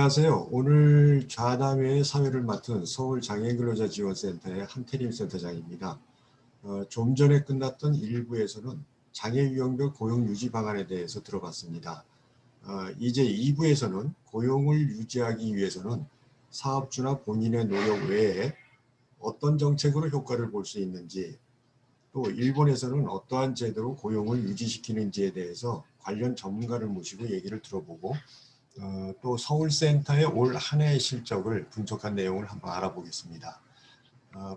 안녕하세요. 오늘 좌담회 사회를 맡은 서울장애인근로자지원센터의 한태림 센터장입니다. 좀 전에 끝났던 1부에서는 장애유형별 고용유지 방안에 대해서 들어봤습니다. 이제 2부에서는 고용을 유지하기 위해서는 사업주나 본인의 노력 외에 어떤 정책으로 효과를 볼 수 있는지, 또 일본에서는 어떠한 제도로 고용을 유지시키는지에 대해서 관련 전문가를 모시고 얘기를 들어보고 또 서울센터의 올 한 해의 실적을 분석한 내용을 한번 알아보겠습니다.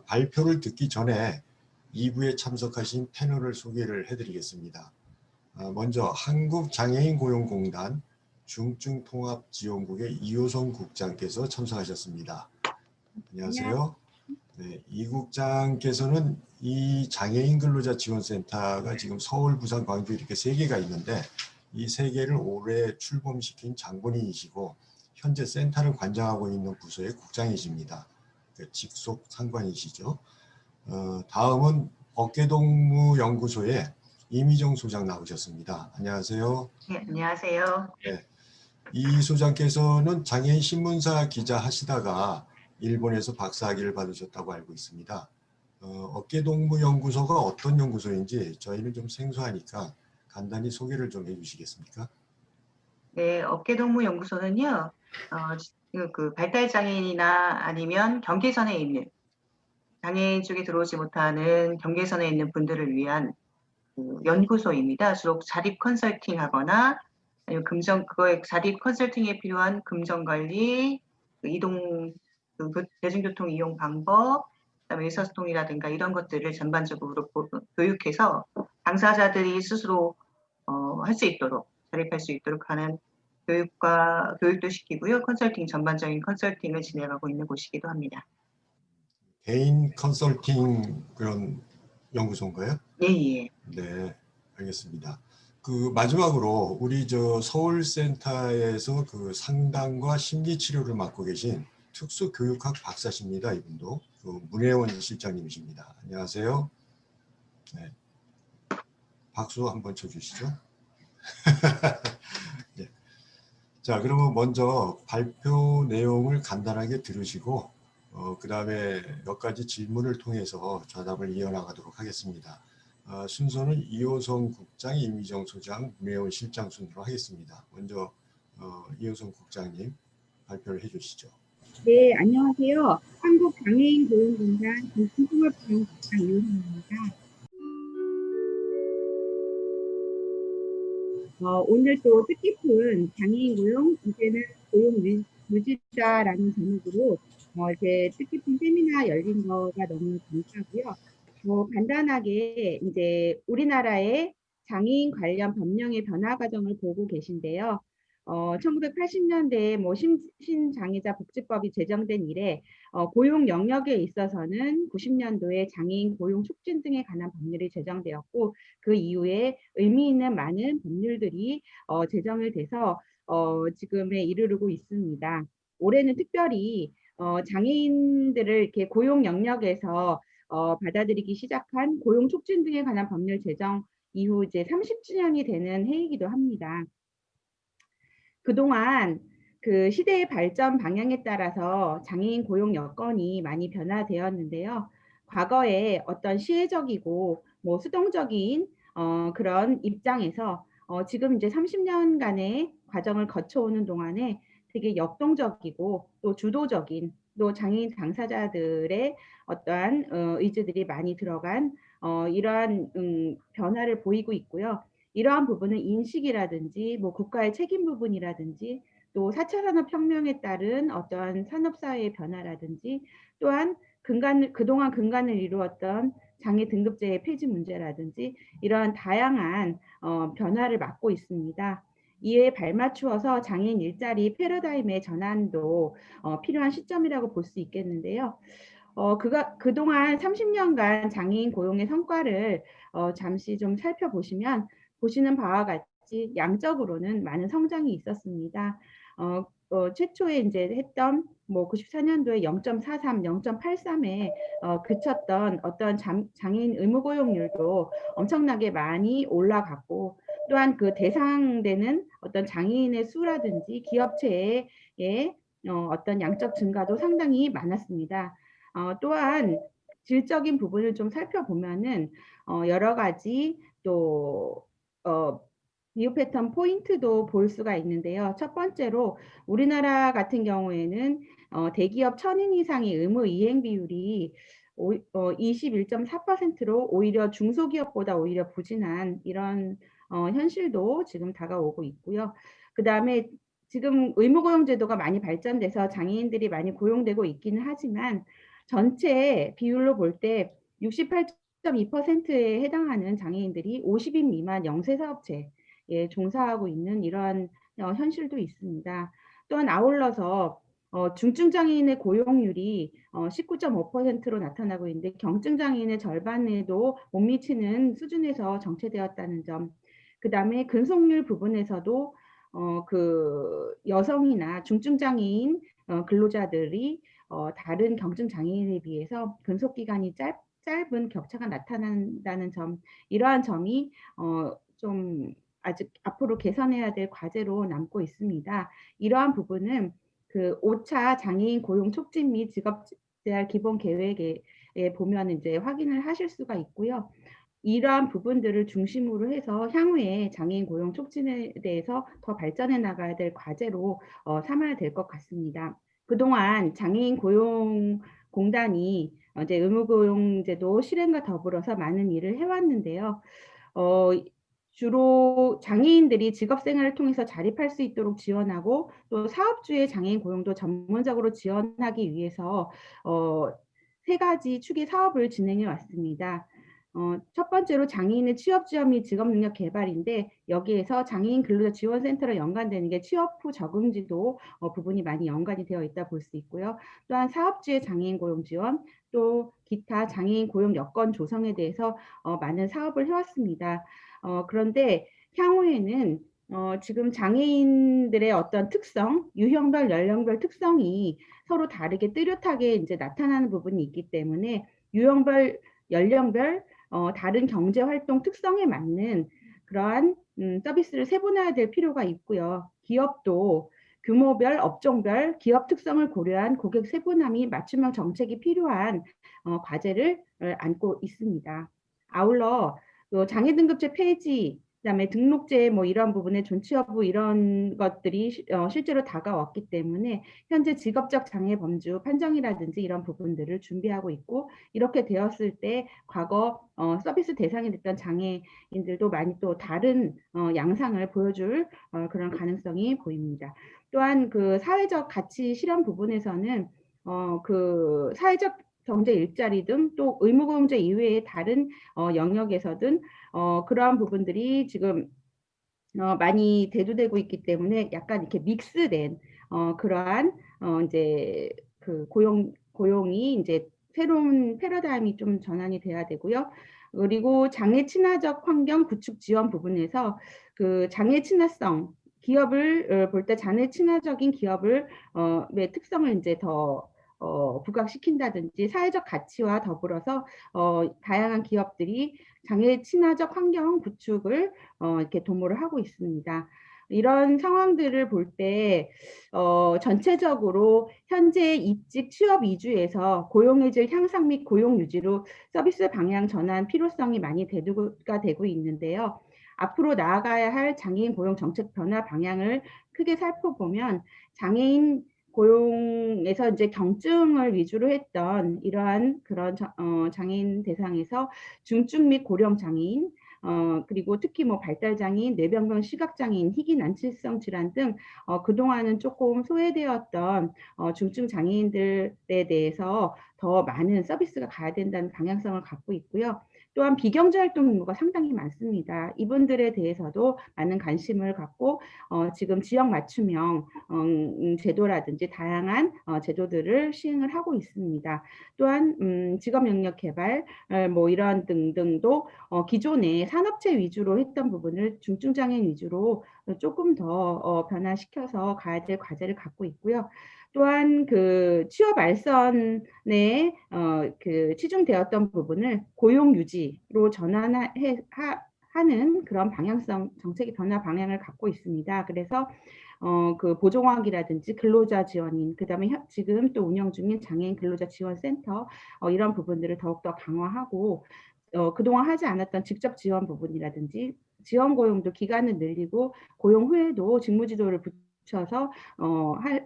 발표를 듣기 전에 2부에 참석하신 패널을 소개를 해드리겠습니다. 먼저 한국장애인고용공단 중증통합지원국의 이호성 국장께서 참석하셨습니다. 안녕하세요. 네, 이 국장께서는 이 장애인 근로자 지원센터가 지금 서울, 부산, 광주 이렇게 3개가 있는데 이 3개를 올해 출범시킨 장본인이시고 현재 센터를 관장하고 있는 부서의 국장이십니다. 직속 상관이시죠. 다음은 어깨동무연구소의 이미정 소장 나오셨습니다. 안녕하세요. 네, 안녕하세요. 네, 이 소장께서는 장애인 신문사 기자 하시다가 일본에서 박사학위를 받으셨다고 알고 있습니다. 어깨동무연구소가 어떤 연구소인지 저희는 좀 생소하니까 간단히 소개를 좀 해주시겠습니까? 네, 어깨동무연구소는요, 그 발달장애인이나 아니면 경계선에 있는 장애인 쪽에 들어오지 못하는 경계선에 있는 분들을 위한 그 연구소입니다. 주로 자립 컨설팅하거나 아니면 그거에 자립 컨설팅에 필요한 금전관리, 이동, 대중교통 이용 방법, 그다음에 의사소통이라든가 이런 것들을 전반적으로 교육해서 당사자들이 스스로 할 수 있도록 자립할 수 있도록 하는 교육도 시키고요. 전반적인 컨설팅을 진행하고 있는 곳이기도 합니다. 개인 컨설팅 그런 연구소인가요? 예. 네, 알겠습니다. 그 마지막으로 우리 저 서울센터에서 그 상담과 심리치료를 맡고 계신 특수교육학 박사십니다. 이분도 그 문혜원 실장님이십니다. 안녕하세요. 네, 박수 한번 쳐주시죠. 네. 자, 그러면 먼저 발표 내용을 간단하게 들으시고 그 다음에 몇 가지 질문을 통해서 좌담을 이어나가도록 하겠습니다. 순서는 이호성 국장, 이미정 소장, 문혜원 실장 순으로 하겠습니다. 먼저 이호성 국장님 발표를 해주시죠. 네, 안녕하세요. 한국장애인고용공단 중증통합지원국장 이호성입니다. 오늘 또 뜻깊은 장애인 고용, 이제는 고용 유지자라는 제목으로 이제 뜻깊은 세미나 열린 거가 너무 감사하고요. 간단하게 이제 우리나라의 장애인 관련 법령의 변화 과정을 보고 계신데요. 1980년대에 뭐 신장애자 복지법이 제정된 이래 고용 영역에 있어서는 90년도에 장애인 고용 촉진 등에 관한 법률이 제정되었고 그 이후에 의미 있는 많은 법률들이 제정이 돼서 지금에 이르르고 있습니다. 올해는 특별히 장애인들을 이렇게 고용 영역에서 받아들이기 시작한 고용 촉진 등에 관한 법률 제정 이후 이제 30주년이 되는 해이기도 합니다. 그동안 그 시대의 발전 방향에 따라서 장애인 고용 여건이 많이 변화되었는데요. 과거에 어떤 시혜적이고 뭐 수동적인 그런 입장에서 지금 이제 30년간의 과정을 거쳐오는 동안에 되게 역동적이고 또 주도적인 또 장애인 당사자들의 어떠한 의지들이 많이 들어간 이러한 변화를 보이고 있고요. 이러한 부분은 인식이라든지 뭐 국가의 책임 부분이라든지 또 4차 산업혁명에 따른 어떠한 산업사회의 변화라든지 또한 그동안 근간을 이루었던 장애 등급제의 폐지 문제라든지 이러한 다양한 변화를 맞고 있습니다. 이에 발맞추어서 장애인 일자리 패러다임의 전환도 필요한 시점이라고 볼 수 있겠는데요. 그동안 30년간 장애인 고용의 성과를 잠시 좀 살펴보시면 보시는 바와 같이 양적으로는 많은 성장이 있었습니다. 최초에 이제 했던 뭐 94년도에 0.43, 0.83에 그쳤던 어떤 장애인 의무 고용률도 엄청나게 많이 올라갔고 또한 그 대상되는 어떤 장애인의 수라든지 기업체의 어떤 양적 증가도 상당히 많았습니다. 또한 질적인 부분을 좀 살펴보면은 여러 가지 또 비교 패턴 포인트도 볼 수가 있는데요. 첫 번째로 우리나라 같은 경우에는 대기업 1000인 이상의 의무 이행 비율이 21.4%로 오히려 중소기업보다 오히려 부진한 이런 현실도 지금 다가오고 있고요. 그 다음에 지금 의무고용제도가 많이 발전돼서 장애인들이 많이 고용되고 있기는 하지만 전체 비율로 볼 때 68.2%에 해당하는 장애인들이 50인 미만 영세사업체에 종사하고 있는 이러한 현실도 있습니다. 또한 아울러서 중증장애인의 고용률이 19.5%로 나타나고 있는데 경증장애인의 절반에도 못 미치는 수준에서 정체되었다는 점. 그 다음에 근속률 부분에서도 그 여성이나 중증장애인 근로자들이 다른 경증장애인에 비해서 근속기간이 짧은 격차가 나타난다는 점, 이러한 점이 좀 아직 앞으로 개선해야 될 과제로 남고 있습니다. 이러한 부분은 그 5차 장애인 고용 촉진 및 직업재활 기본 계획에 보면 이제 확인을 하실 수가 있고요. 이러한 부분들을 중심으로 해서 향후에 장애인 고용 촉진에 대해서 더 발전해 나가야 될 과제로 삼아야 될 것 같습니다. 그동안 장애인 고용공단이 이제 의무고용제도 실행과 더불어서 많은 일을 해왔는데요. 주로 장애인들이 직업생활을 통해서 자립할 수 있도록 지원하고 또 사업주의 장애인 고용도 전문적으로 지원하기 위해서 세 가지 축의 사업을 진행해 왔습니다. 첫 번째로 장애인의 취업 지원 및 직업 능력 개발인데 여기에서 장애인 근로자 지원센터로 연관되는 게 취업 후 적응지도 부분이 많이 연관이 되어 있다 볼 수 있고요. 또한 사업주의 장애인 고용 지원, 또 기타 장애인 고용 여건 조성에 대해서 많은 사업을 해왔습니다. 그런데 향후에는 지금 장애인들의 어떤 특성, 유형별, 연령별 특성이 서로 다르게 뚜렷하게 이제 나타나는 부분이 있기 때문에 유형별, 연령별, 다른 경제활동 특성에 맞는 그러한 서비스를 세분화해야 될 필요가 있고요. 기업도 규모별, 업종별, 기업 특성을 고려한 고객 세분함이 맞춤형 정책이 필요한 과제를 안고 있습니다. 아울러 장애등급제 폐지, 그다음에 등록제 뭐 이런 부분의 존치 여부 이런 것들이 실제로 다가왔기 때문에 현재 직업적 장애 범주 판정이라든지 이런 부분들을 준비하고 있고 이렇게 되었을 때 과거 서비스 대상이 됐던 장애인들도 많이 또 다른 양상을 보여줄 그런 가능성이 보입니다. 또한 그 사회적 가치 실현 부분에서는 그 사회적 경제 일자리 등 또 의무고용제 이외의 다른 영역에서든 그러한 부분들이 지금 많이 대두되고 있기 때문에 약간 이렇게 믹스된 그러한 이제 그 고용이 이제 새로운 패러다임이 좀 전환이 돼야 되고요. 그리고 장애 친화적 환경 구축 지원 부분에서 그 장애 친화성 기업을 볼 때 장애 친화적인 기업을 의 특성을 이제 더 부각시킨다든지 사회적 가치와 더불어서 다양한 기업들이 장애 친화적 환경 구축을 이렇게 도모를 하고 있습니다. 이런 상황들을 볼 때 전체적으로 현재 입직 취업 위주에서 고용의 질 향상 및 고용 유지로 서비스 방향 전환 필요성이 많이 대두가 되고 있는데요. 앞으로 나아가야 할 장애인 고용 정책 변화 방향을 크게 살펴보면 장애인 고용에서 이제 경증을 위주로 했던 이러한 그런 장애인 대상에서 중증 및 고령 장애인 그리고 특히 뭐 발달장애인, 뇌병변 시각장애인, 희귀 난치성 질환 등 그동안은 조금 소외되었던 중증 장애인들에 대해서 더 많은 서비스가 가야 된다는 방향성을 갖고 있고요. 또한 비경제활동 인구가 상당히 많습니다. 이분들에 대해서도 많은 관심을 갖고 지금 지역 맞춤형 제도라든지 다양한 제도들을 시행을 하고 있습니다. 또한 직업 영역 개발 뭐 이런 등등도 기존에 산업체 위주로 했던 부분을 중증장애인 위주로 조금 더 변화시켜서 가야 될 과제를 갖고 있고요. 또한 그 취업 알선에 그 치중되었던 부분을 고용 유지로 전환하기 하는 그런 방향성 정책의 변화 방향을 갖고 있습니다. 그래서 그 보조학이라든지 근로자 지원인, 그다음에 지금 또 운영 중인 장애인 근로자 지원센터 이런 부분들을 더욱더 강화하고 그동안 하지 않았던 직접 지원 부분이라든지 지원 고용도 기간을 늘리고 고용 후에도 직무지도를 붙여서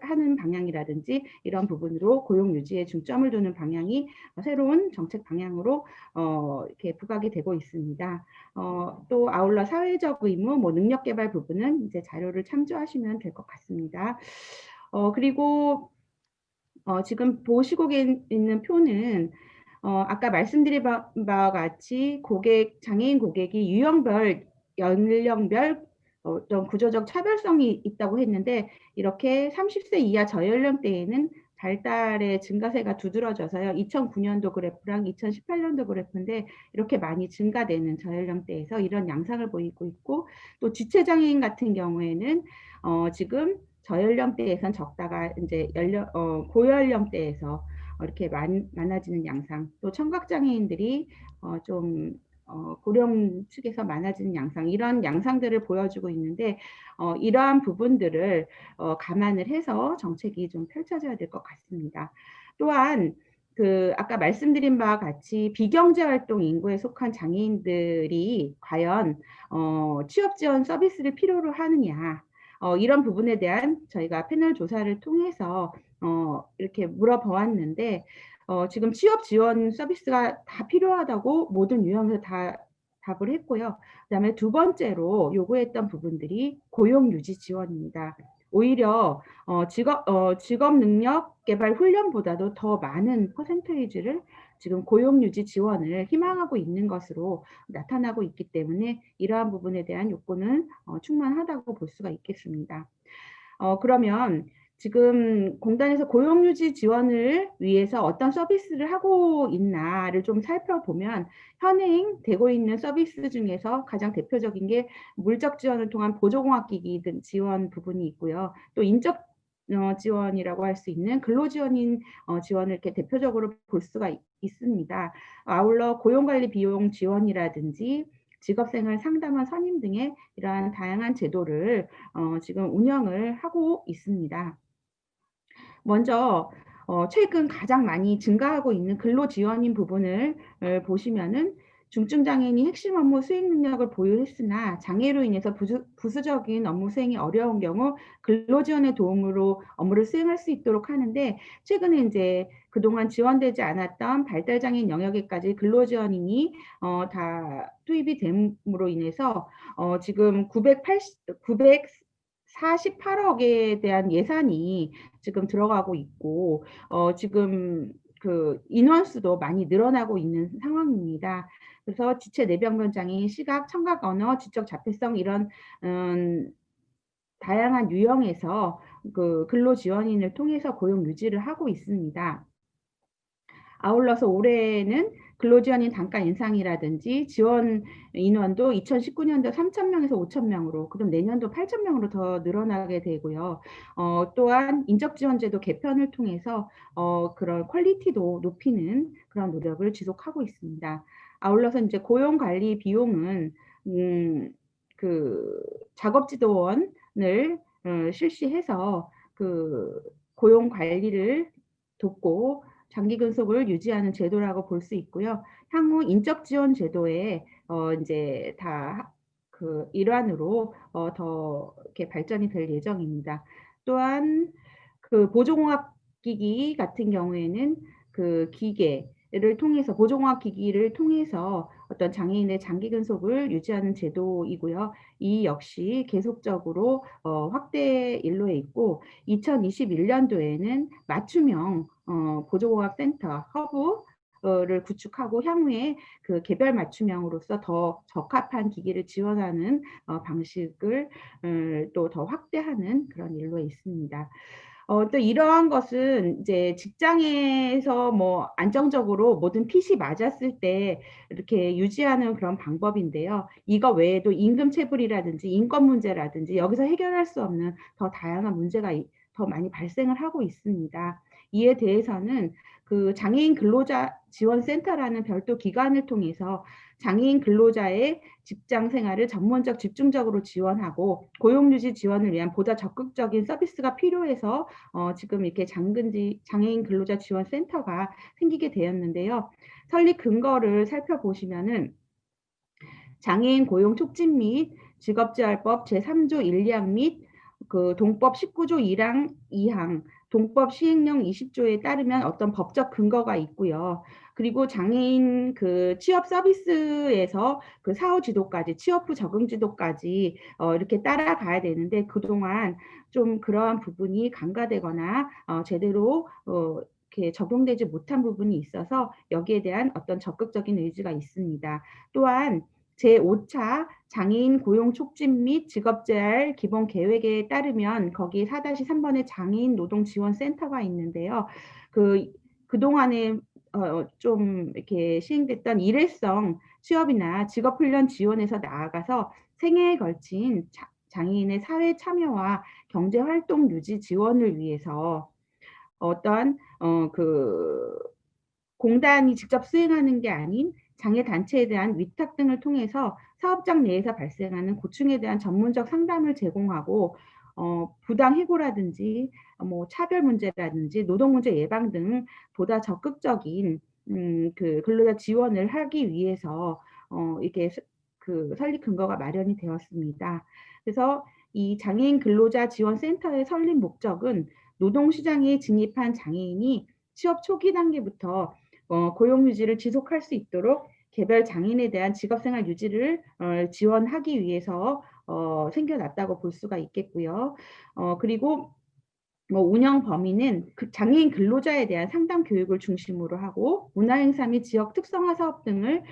하는 방향이라든지 이런 부분으로 고용 유지에 중점을 두는 방향이 새로운 정책 방향으로 이렇게 부각이 되고 있습니다. 또 아울러 사회적 의무, 뭐 능력 개발 부분은 이제 자료를 참조하시면 될 것 같습니다. 그리고 지금 보시고 있는 표는 아까 말씀드린 바와 같이 장애인 고객이 유형별, 연령별 어떤 구조적 차별성이 있다고 했는데 이렇게 30세 이하 저연령대에는 발달의 증가세가 두드러져서요. 2009년도 그래프랑 2018년도 그래프인데 이렇게 많이 증가되는 저연령대에서 이런 양상을 보이고 있고, 또 지체장애인 같은 경우에는 지금 저연령대에선 적다가 이제 고연령대에서 이렇게 많아지는 양상, 또 청각장애인들이 좀 고령 측에서 많아지는 양상, 이런 양상들을 보여주고 있는데 이러한 부분들을 감안을 해서 정책이 좀 펼쳐져야 될 것 같습니다. 또한 그 아까 말씀드린 바와 같이 비경제활동 인구에 속한 장애인들이 과연 취업 지원 서비스를 필요로 하느냐, 이런 부분에 대한 저희가 패널 조사를 통해서 이렇게 물어보았는데 지금 취업 지원 서비스가 다 필요하다고 모든 유형에서 다 답을 했고요. 그다음에 두 번째로 요구했던 부분들이 고용 유지 지원입니다. 오히려 직업 능력 개발 훈련보다도 더 많은 퍼센테이지를 지금 고용 유지 지원을 희망하고 있는 것으로 나타나고 있기 때문에 이러한 부분에 대한 욕구는 충만하다고 볼 수가 있겠습니다. 그러면 지금 공단에서 고용유지 지원을 위해서 어떤 서비스를 하고 있나를 좀 살펴보면 현행되고 있는 서비스 중에서 가장 대표적인 게 물적 지원을 통한 보조공학기기 등 지원 부분이 있고요. 또 인적 지원이라고 할 수 있는 근로지원인 지원을 이렇게 대표적으로 볼 수가 있습니다. 아울러 고용관리 비용 지원이라든지 직업생활 상담원 선임 등의 이러한 다양한 제도를 지금 운영을 하고 있습니다. 먼저 최근 가장 많이 증가하고 있는 근로지원인 부분을 보시면은 중증장애인이 핵심 업무 수행 능력을 보유했으나 장애로 인해서 부수적인 업무 수행이 어려운 경우 근로지원의 도움으로 업무를 수행할 수 있도록 하는데, 최근에 이제 그동안 지원되지 않았던 발달장애인 영역에까지 근로지원인이 다 투입이 됨으로 인해서 지금 948억에 대한 예산이 지금 들어가고 있고 지금 그 인원수도 많이 늘어나고 있는 상황입니다. 그래서 지체 내병변 장애인, 시각, 청각, 언어, 지적 자폐성 이런 다양한 유형에서 그 근로 지원인을 통해서 고용 유지를 하고 있습니다. 아울러서 올해는 근로지원인 단가 인상이라든지 지원 인원도 2019년도 3,000명에서 5,000명으로, 그럼 내년도 8,000명으로 더 늘어나게 되고요. 또한 인적지원제도 개편을 통해서 그런 퀄리티도 높이는 그런 노력을 지속하고 있습니다. 아울러서 이제 고용관리 비용은 그 작업지도원을 실시해서 그 고용관리를 돕고 장기 근속을 유지하는 제도라고 볼 수 있고요. 향후 인적 지원 제도에 이제 다 그 일환으로 더 이렇게 발전이 될 예정입니다. 또한 그 보조공학 기기 같은 경우에는 그 기계를 통해서, 보조공학 기기를 통해서 어떤 장애인의 장기 근속을 유지하는 제도이고요. 이 역시 계속적으로 확대 일로에 있고 2021년도에는 맞춤형 보조공학센터 허브를 구축하고 향후에 그 개별 맞춤형으로서 더 적합한 기기를 지원하는 방식을 또 더 확대하는 그런 일로에 있습니다. 또 이러한 것은 이제 직장에서 뭐 안정적으로 모든 핏이 맞았을 때 이렇게 유지하는 그런 방법인데요. 이거 외에도 임금 체불이라든지 인권 문제라든지 여기서 해결할 수 없는 더 다양한 문제가 더 많이 발생을 하고 있습니다. 이에 대해서는 그 장애인 근로자 지원센터라는 별도 기관을 통해서 장애인 근로자의 직장 생활을 전문적 집중적으로 지원하고 고용 유지 지원을 위한 보다 적극적인 서비스가 필요해서 지금 이렇게 장애인 근로자 지원센터가 생기게 되었는데요. 설립 근거를 살펴보시면은 장애인 고용 촉진 및 직업재활법 제3조 1량 및 그 동법 19조 1항 2항 동법 시행령 20조에 따르면 어떤 법적 근거가 있고요. 그리고 장애인 그 취업 서비스에서 그 사후 지도까지 취업 후 적응 지도까지 이렇게 따라가야 되는데 그동안 좀 그러한 부분이 간과되거나 제대로 이렇게 적용되지 못한 부분이 있어서 여기에 대한 어떤 적극적인 의지가 있습니다. 또한 제5차 장애인 고용 촉진 및 직업재활 기본 계획에 따르면 거기 4-3번에 장애인 노동 지원 센터가 있는데요. 그동안에 좀 이렇게 시행됐던 일회성 취업이나 직업훈련 지원에서 나아가서 생애에 걸친 장애인의 사회 참여와 경제 활동 유지 지원을 위해서 어떤 그 공단이 직접 수행하는 게 아닌 장애 단체에 대한 위탁 등을 통해서 사업장 내에서 발생하는 고충에 대한 전문적 상담을 제공하고 부당 해고라든지 뭐 차별 문제라든지 노동 문제 예방 등 보다 적극적인 그 근로자 지원을 하기 위해서 이게 그 설립 근거가 마련이 되었습니다. 그래서 이 장애인 근로자 지원 센터의 설립 목적은 노동시장에 진입한 장애인이 취업 초기 단계부터 고용 유지를 지속할 수 있도록 개별 장애인에 대한 직업생활 유지를 지원하기 위해서 생겨났다고 볼 수가 있겠고요. 그리고 뭐 운영 범위는 그 장애인 근로자에 대한 상담 교육을 중심으로 하고 문화행사 및 지역 특성화 사업 등을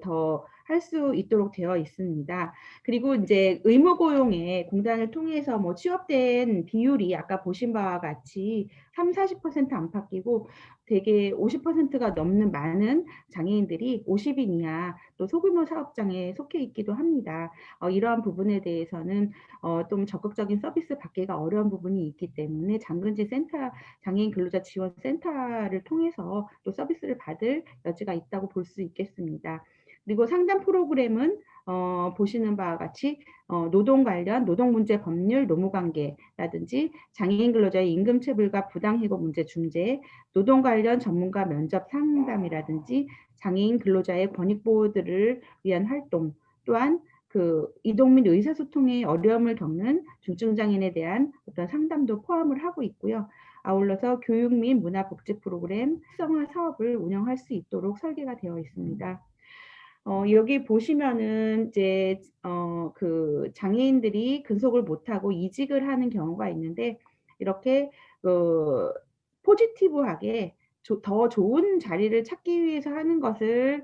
더 할 수 있도록 되어 있습니다. 그리고 이제 의무 고용에 공단을 통해서 뭐 취업된 비율이 아까 보신 바와 같이 30-40% 안팎이고 되게 50%가 넘는 많은 장애인들이 50인 이하 또 소규모 사업장에 속해 있기도 합니다. 이러한 부분에 대해서는 좀 적극적인 서비스 받기가 어려운 부분이 있기 때문에 장애인 근로자 지원 센터를 통해서 또 서비스를 받을 여지가 있다고 볼 수 있겠습니다. 그리고 상담 프로그램은 보시는 바와 같이 노동 관련 노동 문제 법률 노무 관계라든지 장애인 근로자의 임금 체불과 부당 해고 문제 중재, 노동 관련 전문가 면접 상담이라든지 장애인 근로자의 권익 보호들을 위한 활동, 또한 그 이동 및 의사소통에 어려움을 겪는 중증장애인에 대한 어떤 상담도 포함을 하고 있고요. 아울러서 교육 및 문화복지 프로그램 활성화 사업을 운영할 수 있도록 설계가 되어 있습니다. 여기 보시면은 이제 그 장애인들이 근속을 못하고 이직을 하는 경우가 있는데 이렇게 포지티브하게 더 좋은 자리를 찾기 위해서 하는 것을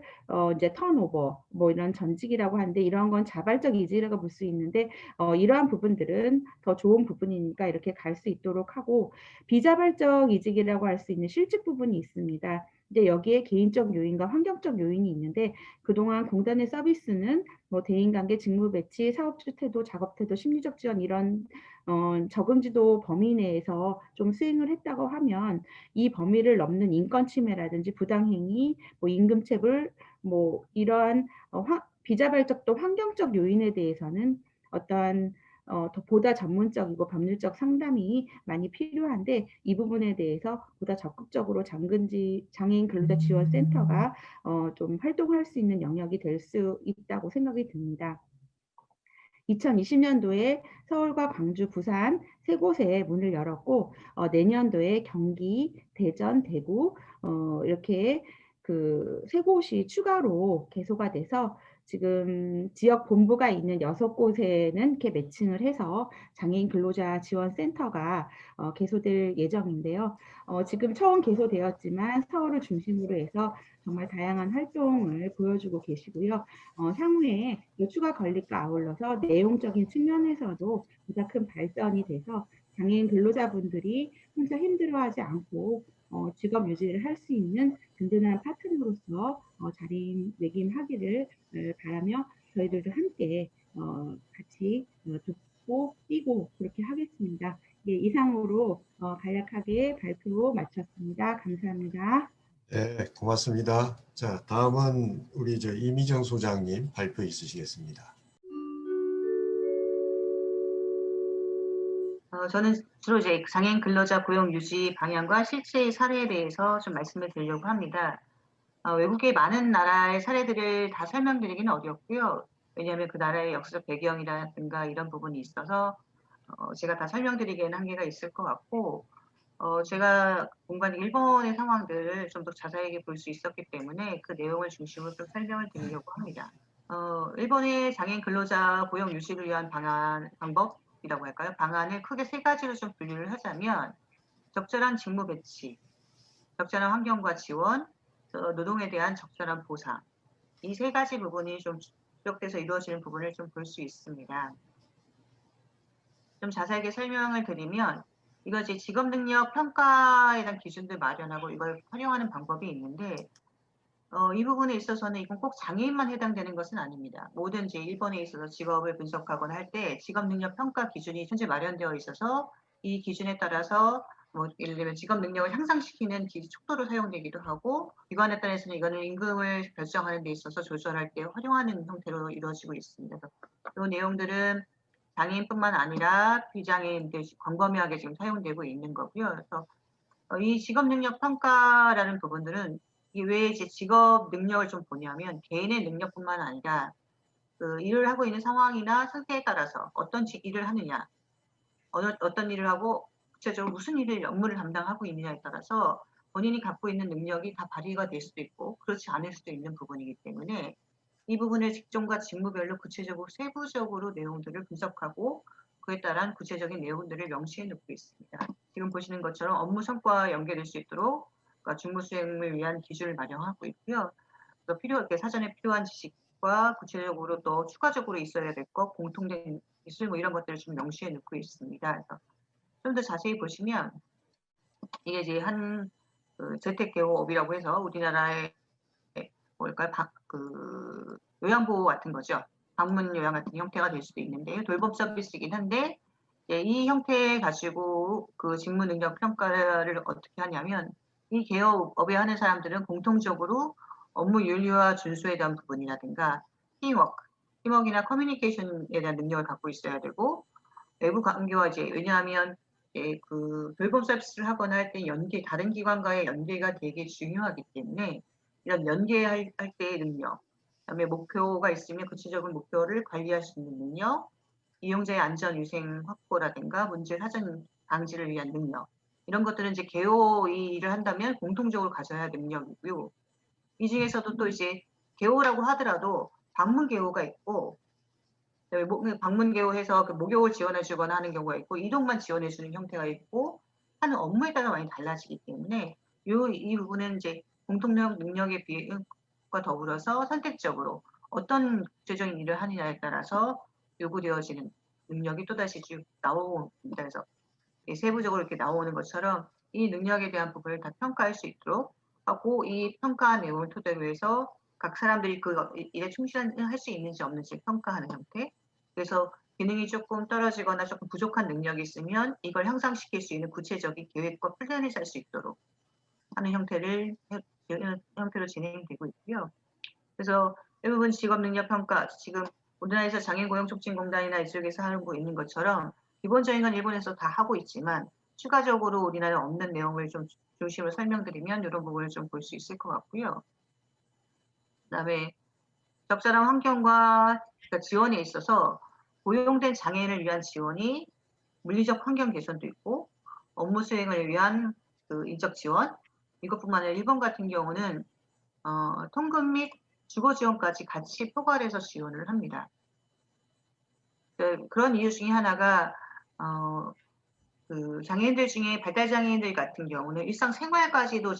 이제 턴오버 뭐 이런 전직이라고 하는데 이런 건 자발적 이직이라고 볼 수 있는데 이러한 부분들은 더 좋은 부분이니까 이렇게 갈 수 있도록 하고 비자발적 이직이라고 할 수 있는 실직 부분이 있습니다. 근데 여기에 개인적 요인과 환경적 요인이 있는데 그동안 공단의 서비스는 뭐 대인관계, 직무 배치, 사업주 태도, 작업 태도, 심리적 지원 이런 적응지도 범위 내에서 좀 수행을 했다고 하면 이 범위를 넘는 인권 침해라든지 부당행위, 뭐 임금체불, 뭐 이러한 비자발적 또 환경적 요인에 대해서는 어떠한 더 보다 전문적이고 법률적 상담이 많이 필요한데 이 부분에 대해서 보다 적극적으로 장애인 근로자 지원 센터가 좀 활동할 수 있는 영역이 될 수 있다고 생각이 듭니다. 2020년도에 서울과 광주, 부산 세 곳에 문을 열었고 내년도에 경기, 대전, 대구 이렇게 그 세 곳이 추가로 개소가 돼서 지금 지역 본부가 있는 6곳에는 이렇게 매칭을 해서 장애인 근로자 지원 센터가 개소될 예정인데요. 지금 처음 개소되었지만 서울을 중심으로 해서 정말 다양한 활동을 보여주고 계시고요. 향후에 추가 건립과 아울러서 내용적인 측면에서도 보다 큰 발전이 돼서 장애인 근로자분들이 혼자 힘들어하지 않고 직업 유지를 할 수 있는 든든한 파트너로서 자리매김하기를 바라며 저희들도 함께 같이 돕고 뛰고 그렇게 하겠습니다. 예, 이상으로 간략하게 발표 마쳤습니다. 감사합니다. 고맙습니다. 자, 다음은 우리 이미정 소장님 발표 있으시겠습니다. 저는 주로 이제 장애인 근로자 고용 유지 방향과 실제 사례에 대해서 좀 말씀을 드리려고 합니다. 외국의 많은 나라의 사례들을 다 설명드리기는 어렵고요. 왜냐하면 그 나라의 역사적 배경이라든가 이런 부분이 있어서 제가 다 설명드리기에는 한계가 있을 것 같고, 제가 공부한 일본의 상황들을 좀 더 자세하게 볼 수 있었기 때문에 그 내용을 중심으로 좀 설명을 드리려고 합니다. 일본의 장애인 근로자 고용 유지를 위한 방법이라고 할까요? 방안을 크게 세 가지로 좀 분류를 하자면, 적절한 직무 배치, 적절한 환경과 지원, 노동에 대한 적절한 보상. 이 세 가지 부분이 좀 지적돼서 이루어지는 부분을 좀 볼 수 있습니다. 좀 자세하게 설명을 드리면, 이거 이제 직업 능력 평가에 대한 기준들 마련하고 이걸 활용하는 방법이 있는데, 이 부분에 있어서는 이건 꼭 장애인만 해당되는 것은 아닙니다. 모든 이제 일본에 있어서 직업을 분석하거나 할 때 직업 능력 평가 기준이 현재 마련되어 있어서 이 기준에 따라서 뭐 예를 들면 직업 능력을 향상시키는 촉도로 사용되기도 하고, 기관에 따라서는 이거는 임금을 결정하는 데 있어서 조절할 때 활용하는 형태로 이루어지고 있습니다. 이 내용들은 장애인뿐만 아니라 비장애인들 광범위하게 지금 사용되고 있는 거고요. 그래서 이 직업 능력 평가라는 부분들은 왜 이제 직업 능력을 좀 보냐면, 개인의 능력뿐만 아니라 그 일을 하고 있는 상황이나 상태에 따라서 어떤 일을 하느냐, 어떤 일을 하고 구체적으로 무슨 업무를 담당하고 있느냐에 따라서 본인이 갖고 있는 능력이 다 발휘가 될 수도 있고 그렇지 않을 수도 있는 부분이기 때문에, 이 부분을 직종과 직무별로 구체적으로 세부적으로 내용들을 분석하고 그에 따른 구체적인 내용들을 명시해 놓고 있습니다. 지금 보시는 것처럼 업무 성과와 연계될 수 있도록 직무 수행을 위한 기준을 마련하고 있고요. 또 이렇게 사전에 필요한 지식과 구체적으로 또 추가적으로 있어야 될 것, 공통된 기술 뭐 이런 것들을 좀 명시해 놓고 있습니다. 그래서 좀 더 자세히 보시면, 이게 이제 재택개호업이라고 해서 우리나라의 뭘까요? 요양보호 같은 거죠. 방문 요양 같은 형태가 될 수도 있는데요. 돌봄 서비스이긴 한데, 이 형태 가지고 그 직무 능력 평가를 어떻게 하냐면, 이 개업업에 하는 사람들은 공통적으로 업무 윤리와 준수에 대한 부분이라든가 팀워크이나 커뮤니케이션에 대한 능력을 갖고 있어야 되고, 외부 관계와 왜냐하면 그 돌봄 서비스를 하거나 할 때 다른 기관과의 연계가 되게 중요하기 때문에 이런 연계할 때의 능력, 그다음에 목표가 있으면 구체적인 목표를 관리할 수 있는 능력, 이용자의 안전 위생 확보라든가 문제 사전 방지를 위한 능력, 이런 것들은 이제 개호 일을 한다면 공통적으로 가져야 할 능력이고요. 이 중에서도 또 이제 개호라고 하더라도 방문 개호가 있고, 방문 개호해서 그 목욕을 지원해 주거나 하는 경우가 있고, 이동만 지원해 주는 형태가 있고, 하는 업무에 따라 많이 달라지기 때문에 이 부분은 이제 공통적 능력의 비율과 더불어서 선택적으로 어떤 구체적인 일을 하느냐에 따라서 요구되어지는 능력이 또다시 쭉 나옵니다. 그래서 세부적으로 이렇게 나오는 것처럼 이 능력에 대한 부분을 다 평가할 수 있도록 하고, 이 평가 내용을 토대로 해서 각 사람들이 그 일에 충실할 수 있는지 없는지 평가하는 형태. 그래서 기능이 조금 떨어지거나 조금 부족한 능력이 있으면 이걸 향상시킬 수 있는 구체적인 계획과 플랜을 짤 수 있도록 하는 형태로 진행되고 있고요. 그래서 대부분 직업 능력 평가, 지금 우리나라에서 장애인 고용 촉진공단이나 이쪽에서 하고 있는 것처럼 기본적인 건 일본에서 다 하고 있지만, 추가적으로 우리나라에 없는 내용을 좀 중심으로 설명드리면 이런 부분을 좀 볼 수 있을 것 같고요. 그다음에 적절한 환경과 지원에 있어서 고용된 장애인을 위한 지원이 물리적 환경 개선도 있고, 업무 수행을 위한 그 인적 지원, 이것뿐만 아니라 일본 같은 경우는 통금 및 주거 지원까지 같이 포괄해서 지원을 합니다. 그런 이유 중에 하나가 그 장애인들 중에 발달 장애인들 같은 경우는 일상생활까지도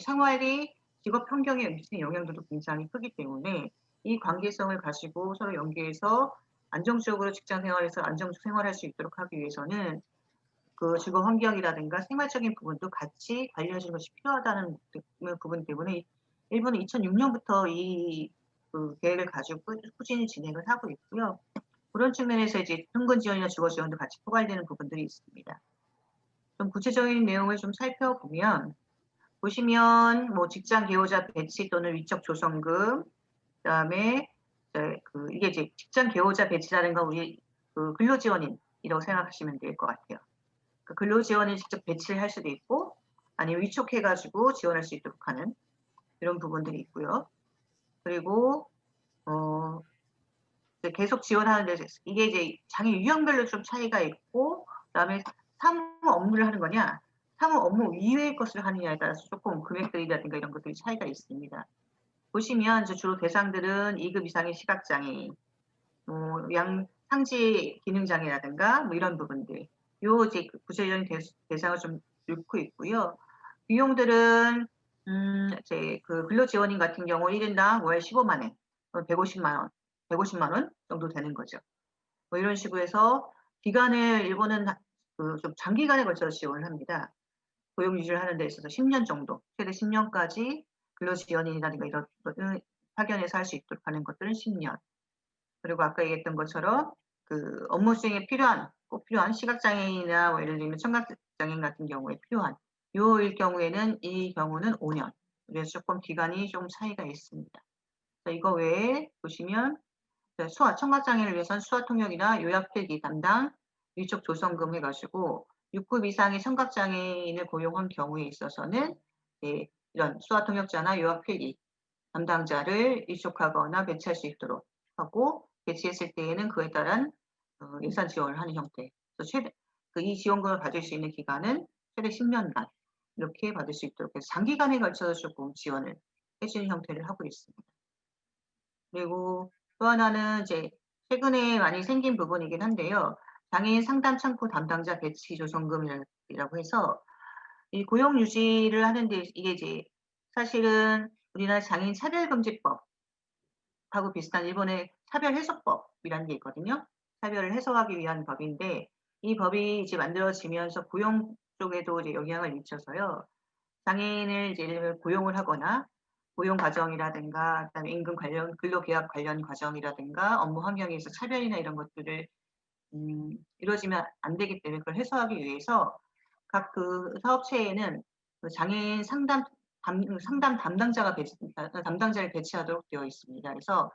생활이 직업 환경에 미치는 영향들도 굉장히 크기 때문에 이 관계성을 가지고 서로 연계해서 안정적으로 직장 생활에서 안정적 생활할 수 있도록 하기 위해서는 그 주거 환경이라든가 생활적인 부분도 같이 관리해 주는 것이 필요하다는 부분 때문에 일본은 2006년부터 그 계획을 가지고 꾸준히 진행을 하고 있고요. 그런 측면에서 이제 통근 지원이나 주거 지원도 같이 포괄되는 부분들이 있습니다. 좀 구체적인 내용을 좀 살펴보면, 보시면 뭐 직장 개호자 배치 또는 위촉 조성금, 그다음에 이게 이제 직장 개호자 배치라는 건 우리 그 근로지원인이라고 생각하시면 될 것 같아요. 그 근로지원을 직접 배치를 할 수도 있고 아니면 위촉해 가지고 지원할 수 있도록 하는 이런 부분들이 있고요. 그리고 이제 계속 지원하는 데 이게 이제 장애 유형별로 좀 차이가 있고 그다음에 사무 업무를 하는 거냐, 사무 업무 이외의 것을 하느냐에 따라서 조금 금액들이라든가 이런 것들이 차이가 있습니다. 보시면 이제 주로 대상들은 2급 이상의 시각장애인, 상지 기능 장애라든가 뭐 이런 부분들, 요 이제 구체적인 대상을 좀 놓고 있고요. 비용들은 이제 그 근로지원인 같은 경우 1인당 월 15만 원, 150만 원 정도 되는 거죠. 뭐 이런 식으로 해서 기간을 일본은 좀 장기간에 걸쳐서 지원을 합니다. 고용 유지를 하는 데 있어서 10년 정도, 최대 10년까지 근로지원인이라든가 이런 것들은 파견해서 할 수 있도록 하는 것들은 10년. 그리고 아까 얘기했던 것처럼 그 업무 수행에 꼭 필요한 시각장애인이나 뭐 예를 들면 청각장애인 같은 경우에 필요한 요일 경우에는 이 경우는 5년. 그래서 조금 기간이 좀 차이가 있습니다. 이거 외에 보시면 청각장애를 위해서는 수화통역이나 요약필기 담당, 위촉 조성금 해가지고 6급 이상의 청각장애인을 고용한 경우에 있어서는 이런 수화통역자나 요약필기 담당자를 위촉하거나 배치할 수 있도록 하고 배치했을 때에는 그에 따른 예산 지원을 하는 형태. 그래서 이 지원금을 받을 수 있는 기간은 최대 10년간 이렇게 받을 수 있도록 해서 장기간에 걸쳐서 조금 지원을 해주는 형태를 하고 있습니다. 그리고 또 하나는 이제 최근에 많이 생긴 부분이긴 한데요. 장애인 상담 창구 담당자 배치 조성금이라고 해서 이 고용 유지를 하는데 이게 이제 사실은 우리나라 장애인 차별금지법하고 비슷한 일본의 차별해소법이라는 게 있거든요. 차별을 해소하기 위한 법인데 이 법이 이제 만들어지면서 고용 쪽에도 이제 영향을 미쳐서요. 장애인을 이제 예를 들면 고용을 하거나 고용 과정이라든가 그다음에 임금 관련 근로계약 관련 과정이라든가 업무 환경에서 차별이나 이런 것들을 이루어지면 안 되기 때문에 그걸 해소하기 위해서 각 그 사업체에는 그 장애인 상담 담당자를 배치하도록 되어 있습니다. 그래서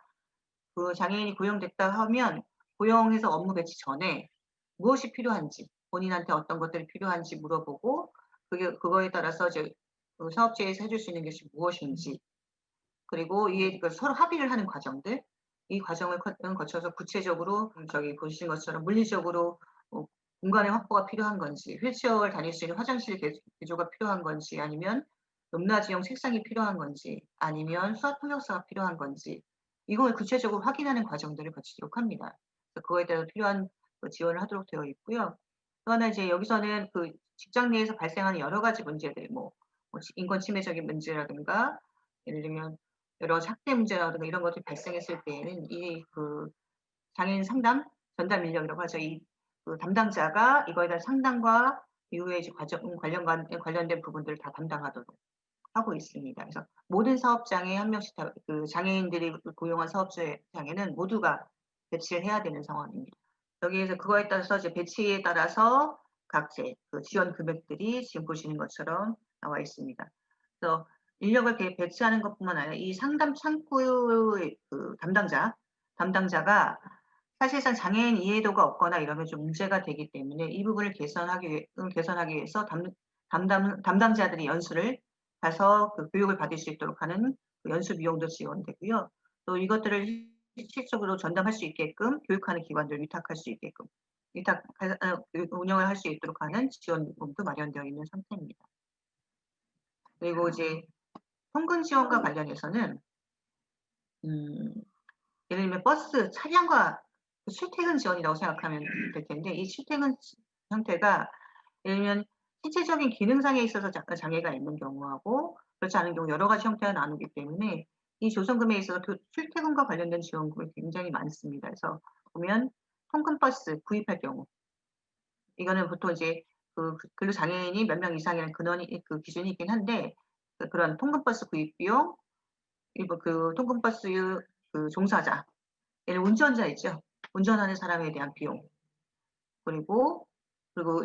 그 장애인이 고용됐다 하면 고용해서 업무 배치 전에 무엇이 필요한지, 본인한테 어떤 것들이 필요한지 물어보고 그거에 따라서 이제 그 사업체에서 해줄 수 있는 것이 무엇인지, 그리고 이게 서로 합의를 하는 과정들, 이 과정을 거쳐서 구체적으로 저기 보신 것처럼 물리적으로 공간의 확보가 필요한 건지, 휠체어를 다닐 수 있는 화장실 개조가 필요한 건지, 아니면 높낮이형 책상이 필요한 건지, 아니면 수학 통역사가 필요한 건지, 이걸 구체적으로 확인하는 과정들을 거치도록 합니다. 그래서 그거에 따라 필요한 지원을 하도록 되어 있고요. 또 하나 이제 여기서는 그 직장 내에서 발생하는 여러 가지 문제들, 뭐 인권 침해적인 문제라든가, 예를 들면 여러 학대 문제라든가 이런 것들이 발생했을 때에는 이 그 장애인 상담 전담 인력이라고 하죠. 이 그 담당자가 이거에 대한 상담과 이후에 이제 관련된 부분들을 다 담당하도록 하고 있습니다. 그래서 모든 사업장에 한 명씩 다 그 장애인들이 고용한 사업장에는 모두가 배치를 해야 되는 상황입니다. 여기에서 그거에 따라서 이제 배치에 따라서 각 그 지원 금액들이 지금 보시는 것처럼 나와 있습니다. 그래서 인력을 배치하는 것뿐만 아니라 이 상담 창구의 그 담당자가 사실상 장애인 이해도가 없거나 이러면 좀 문제가 되기 때문에 이 부분을 개선하기 위해서 담당자들이 연수를 가서 그 교육을 받을 수 있도록 하는 그 연수 비용도 지원되고요. 또 이것들을 실질적으로 전담할 수 있게끔 교육하는 기관들 위탁할 수 있게끔 운영을 할 수 있도록 하는 지원금도 마련되어 있는 상태입니다. 그리고 이제 통근 지원과 관련해서는 예를 들면 버스 차량과 출퇴근 지원이라고 생각하면 될 텐데, 이 출퇴근 형태가 예를 들면 신체적인 기능상에 있어서 장애가 있는 경우하고 그렇지 않은 경우 여러 가지 형태가 나누기 때문에 이 조성금에 있어서 출퇴근과 관련된 지원금이 굉장히 많습니다. 그래서 보면 통근버스 구입할 경우 이거는 보통 이제 그 근로장애인이 몇 명 이상이라는 그 기준이 있긴 한데, 그런 통근버스 구입 비용, 그리고 그 통근버스 그 종사자, 예를 운전자 있죠. 운전하는 사람에 대한 비용. 그리고 또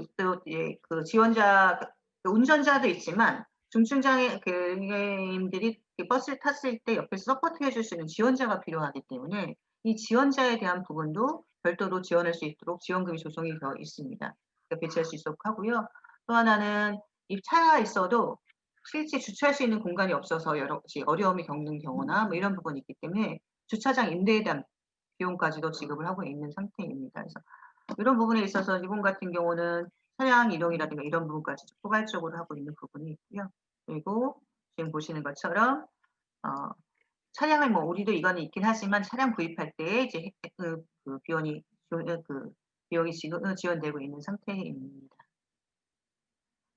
그 운전자도 있지만 중증장애 장애인들이 버스를 탔을 때 옆에서 서포트해 줄 수 있는 지원자가 필요하기 때문에 이 지원자에 대한 부분도 별도로 지원할 수 있도록 지원금이 조성이 되어 있습니다. 배치할 수 있도록 하고요. 또 하나는 이 차가 있어도 실제 주차할 수 있는 공간이 없어서 여러 가지 어려움을 겪는 경우나 뭐 이런 부분이 있기 때문에 주차장 임대에 대한 비용까지도 지급을 하고 있는 상태입니다. 그래서 이런 부분에 있어서 이분 같은 경우는 차량 이동이라든가 이런 부분까지 포괄적으로 하고 있는 부분이 있고요. 그리고 지금 보시는 것처럼 차량을 뭐 우리도 이거는 있긴 하지만 차량 구입할 때 이제 그 비용이 지원되고 있는 상태입니다.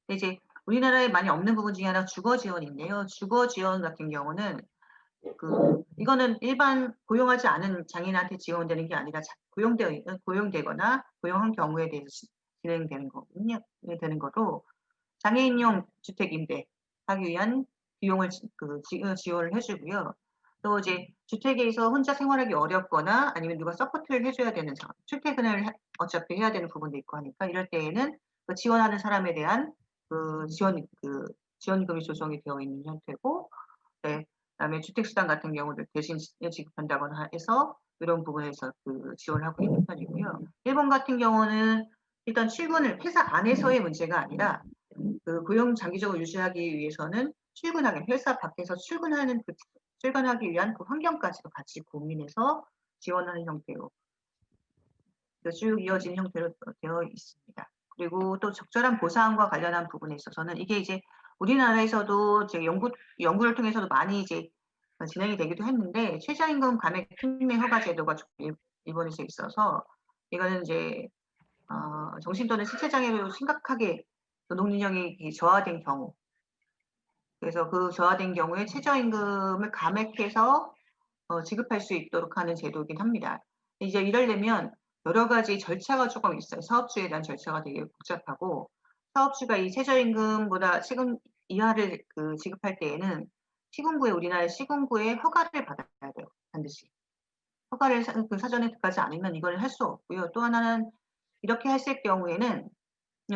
근데 이제 우리나라에 많이 없는 부분 중에 하나가 주거 지원인데요. 주거 지원 같은 경우는 이거는 일반 고용하지 않은 장애인한테 지원되는 게 아니라 고용되거나 고용한 경우에 대해서 진행되는 거거든요. 되는 거로 장애인용 주택 임대하기 위한 비용을 지원을 해 주고요. 또 이제 주택에서 혼자 생활하기 어렵거나 아니면 누가 서포트를 해 줘야 되는 상황, 출퇴근을 어차피 해야 되는 부분도 있고 하니까 이럴 때에는 그 지원하는 사람에 대한 지원금이 조성이 되어 있는 형태고, 네. 그다음에 주택수당 같은 경우를 대신 지급한다거나 해서 이런 부분에서 지원을 하고 있는 편이고요. 일본 같은 경우는 일단 출근을 회사 안에서의 문제가 아니라 고용 장기적으로 유지하기 위해서는 회사 밖에서 출근하기 위한 그 환경까지도 같이 고민해서 지원하는 형태로 쭉 이어진 형태로 되어 있습니다. 그리고 또 적절한 보상과 관련한 부분에 있어서는 이게 이제 우리나라에서도 이제 연구를 통해서도 많이 이제 진행이 되기도 했는데, 최저임금 감액 특례 허가 제도가 일본에서 있어서 이거는 이제 정신 또는 신체 장애로 심각하게 노동 능력이 저하된 경우, 그래서 그 저하된 경우에 최저임금을 감액해서 지급할 수 있도록 하는 제도이긴 합니다. 이제 이러려면 여러 가지 절차가 조금 있어요. 사업주에 대한 절차가 되게 복잡하고, 사업주가 이 최저임금보다 시급 이하를 지급할 때에는 우리나라 시군구에 허가를 받아야 돼요. 반드시. 허가를 사전에 듣지 않으면 이걸 할 수 없고요. 또 하나는 이렇게 했을 경우에는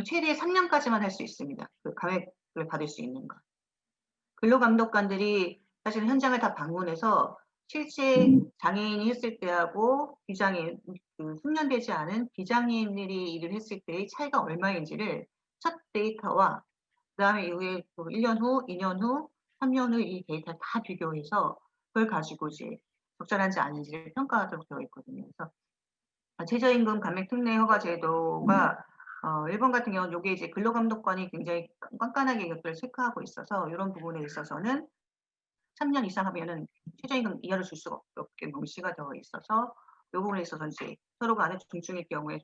최대 3년까지만 할 수 있습니다. 감액을 받을 수 있는 거. 근로감독관들이 사실 현장을 다 방문해서 실제 장애인이 했을 때하고 비장애인, 숙련되지 않은 비장애인들이 일을 했을 때의 차이가 얼마인지를 첫 데이터와 그다음에 이후에 1년 후, 2년 후, 3년 후 이 데이터를 다 비교해서 그걸 가지고 이제 적절한지 아닌지를 평가하도록 되어 있거든요. 그래서 최저임금 감액 특례 허가 제도가 일본 같은 경우는 요게 이제 근로감독관이 굉장히 깐깐하게 이것들을 체크하고 있어서 이런 부분에 있어서는 3년 이상 하면은 최저임금 이하를 줄 수가 없게 명시가 되어 있어서 이 부분에 있어서 이제 서로 간에 중증일 경우에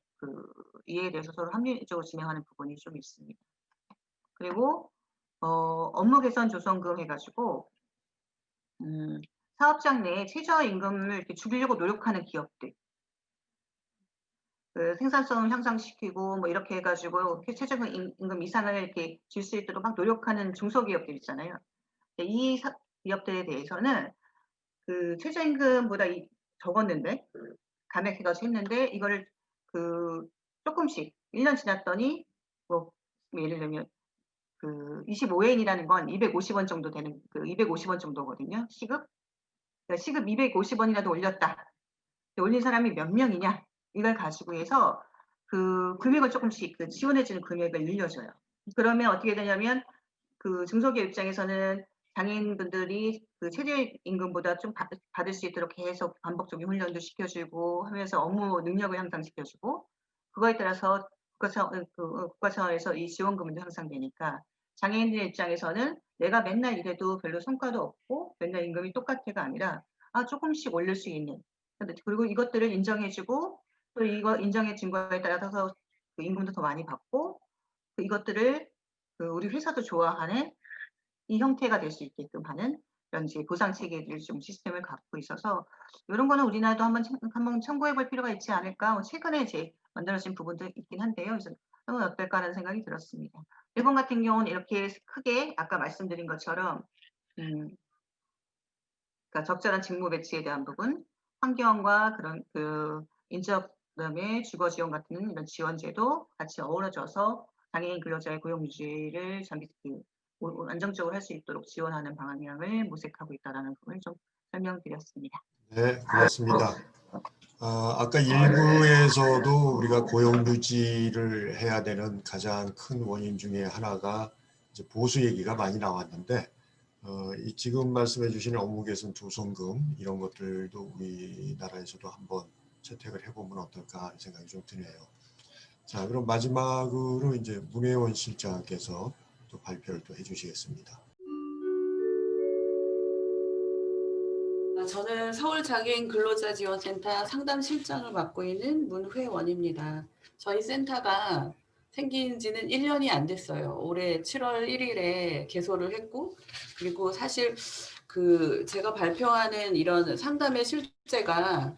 이해에 대해서 서로 합리적으로 진행하는 부분이 좀 있습니다. 그리고 업무 개선 조성금 해가지고 사업장 내에 최저임금을 이렇게 줄이려고 노력하는 기업들, 생산성을 향상시키고 뭐 이렇게 해가지고 최저임금 이상을 이렇게 줄 수 있도록 막 노력하는 중소기업들 있잖아요. 이 기업들에 대해서는 최저임금보다 적었는데 감액해가지고 했는데 이거를 조금씩 1년 지났더니 뭐 예를 들면 25엔이라는 건 250원 정도 되는 250원 정도거든요. 시급. 그러니까 시급 250원이라도 올렸다. 올린 사람이 몇 명이냐? 이걸 가지고 해서 금액을 조금씩 지원해 주는 금액을 늘려줘요. 그러면 어떻게 되냐면 중소기업 입장에서는 장애인분들이 최저임금보다 좀 받을 수 있도록 계속 반복적인 훈련도 시켜주고 하면서 업무 능력을 향상시켜주고, 그거에 따라서 국가 차원에서 이 지원금도 향상되니까 장애인들 입장에서는 내가 맨날 일해도 별로 성과도 없고 맨날 임금이 똑같아가 아니라 조금씩 올릴 수 있는, 그리고 이것들을 인정해주고 또 이거 인정해준 거에 따라서 임금도 더 많이 받고 이것들을 우리 회사도 좋아하는 이 형태가 될 수 있게끔 하는 이런 이제 보상 체계를 좀 시스템을 갖고 있어서 이런 거는 우리나라도 한번 참고해 볼 필요가 있지 않을까. 최근에 이제 만들어진 부분도 있긴 한데요. 그래서 한번 어떨까라는 생각이 들었습니다. 일본 같은 경우는 이렇게 크게 아까 말씀드린 것처럼 그러니까 적절한 직무 배치에 대한 부분, 환경과 그런 인적, 그다음에 주거 지원 같은 이런 지원제도 같이 어우러져서 장애인 근로자의 고용 유지를 안정적으로 할 수 있도록 지원하는 방향을 모색하고 있다는 부분을 좀 설명드렸습니다. 네, 고맙습니다. 아까 일부에서도 우리가 고용 유지를 해야 되는 가장 큰 원인 중에 하나가 이제 보수 얘기가 많이 나왔는데 이 지금 말씀해 주신 업무 개선 조성금 이런 것들도 우리나라에서도 한번 채택을 해보면 어떨까 하는 생각이 좀 드네요. 자, 그럼 마지막으로 이제 문혜원 실장께서 또 발표를 또 해주시겠습니다. 저는 서울장애인 근로자지원센터 상담실장을 맡고 있는 문회원입니다. 저희 센터가 생긴 지는 1년이 안 됐어요. 올해 7월 1일에 개소를 했고, 그리고 사실 제가 발표하는 이런 상담의 실제가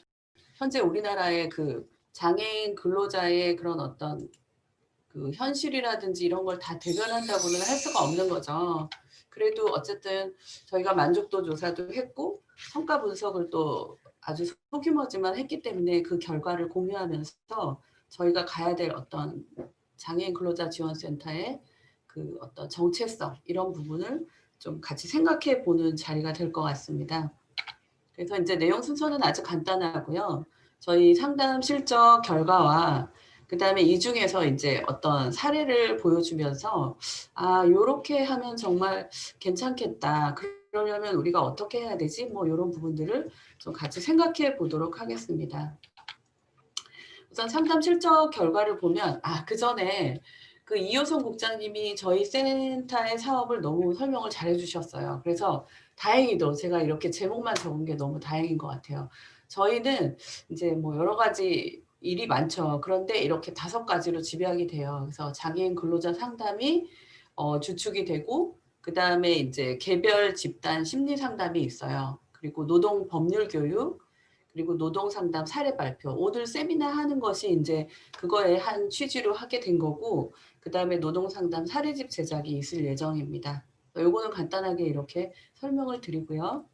현재 우리나라의 장애인 근로자의 그런 어떤 현실이라든지 이런 걸 다 대변한다고는 할 수가 없는 거죠. 그래도 어쨌든 저희가 만족도 조사도 했고 성과 분석을 또 아주 소규모지만 했기 때문에 그 결과를 공유하면서 저희가 가야 될 어떤 장애인 근로자 지원센터의 어떤 정체성 이런 부분을 좀 같이 생각해 보는 자리가 될 것 같습니다. 그래서 이제 내용 순서는 아주 간단하고요. 저희 상담 실적 결과와 그 다음에 이 중에서 이제 어떤 사례를 보여주면서 요렇게 하면 정말 괜찮겠다. 그러려면 우리가 어떻게 해야 되지? 뭐 이런 부분들을 좀 같이 생각해 보도록 하겠습니다. 우선 상담 실적 결과를 보면 그 전에 이효성 국장님이 저희 센터의 사업을 너무 설명을 잘 해주셨어요. 그래서 다행히도 제가 이렇게 제목만 적은 게 너무 다행인 것 같아요. 저희는 이제 뭐 여러 가지 일이 많죠. 그런데 이렇게 5가지로 집약이 돼요. 그래서 장애인 근로자 상담이 주축이 되고 그 다음에 이제 개별 집단 심리 상담이 있어요. 그리고 노동 법률 교육, 그리고 노동 상담 사례 발표. 오늘 세미나 하는 것이 이제 그거에 한 취지로 하게 된 거고, 그 다음에 노동 상담 사례집 제작이 있을 예정입니다. 요거는 간단하게 이렇게 설명을 드리고요.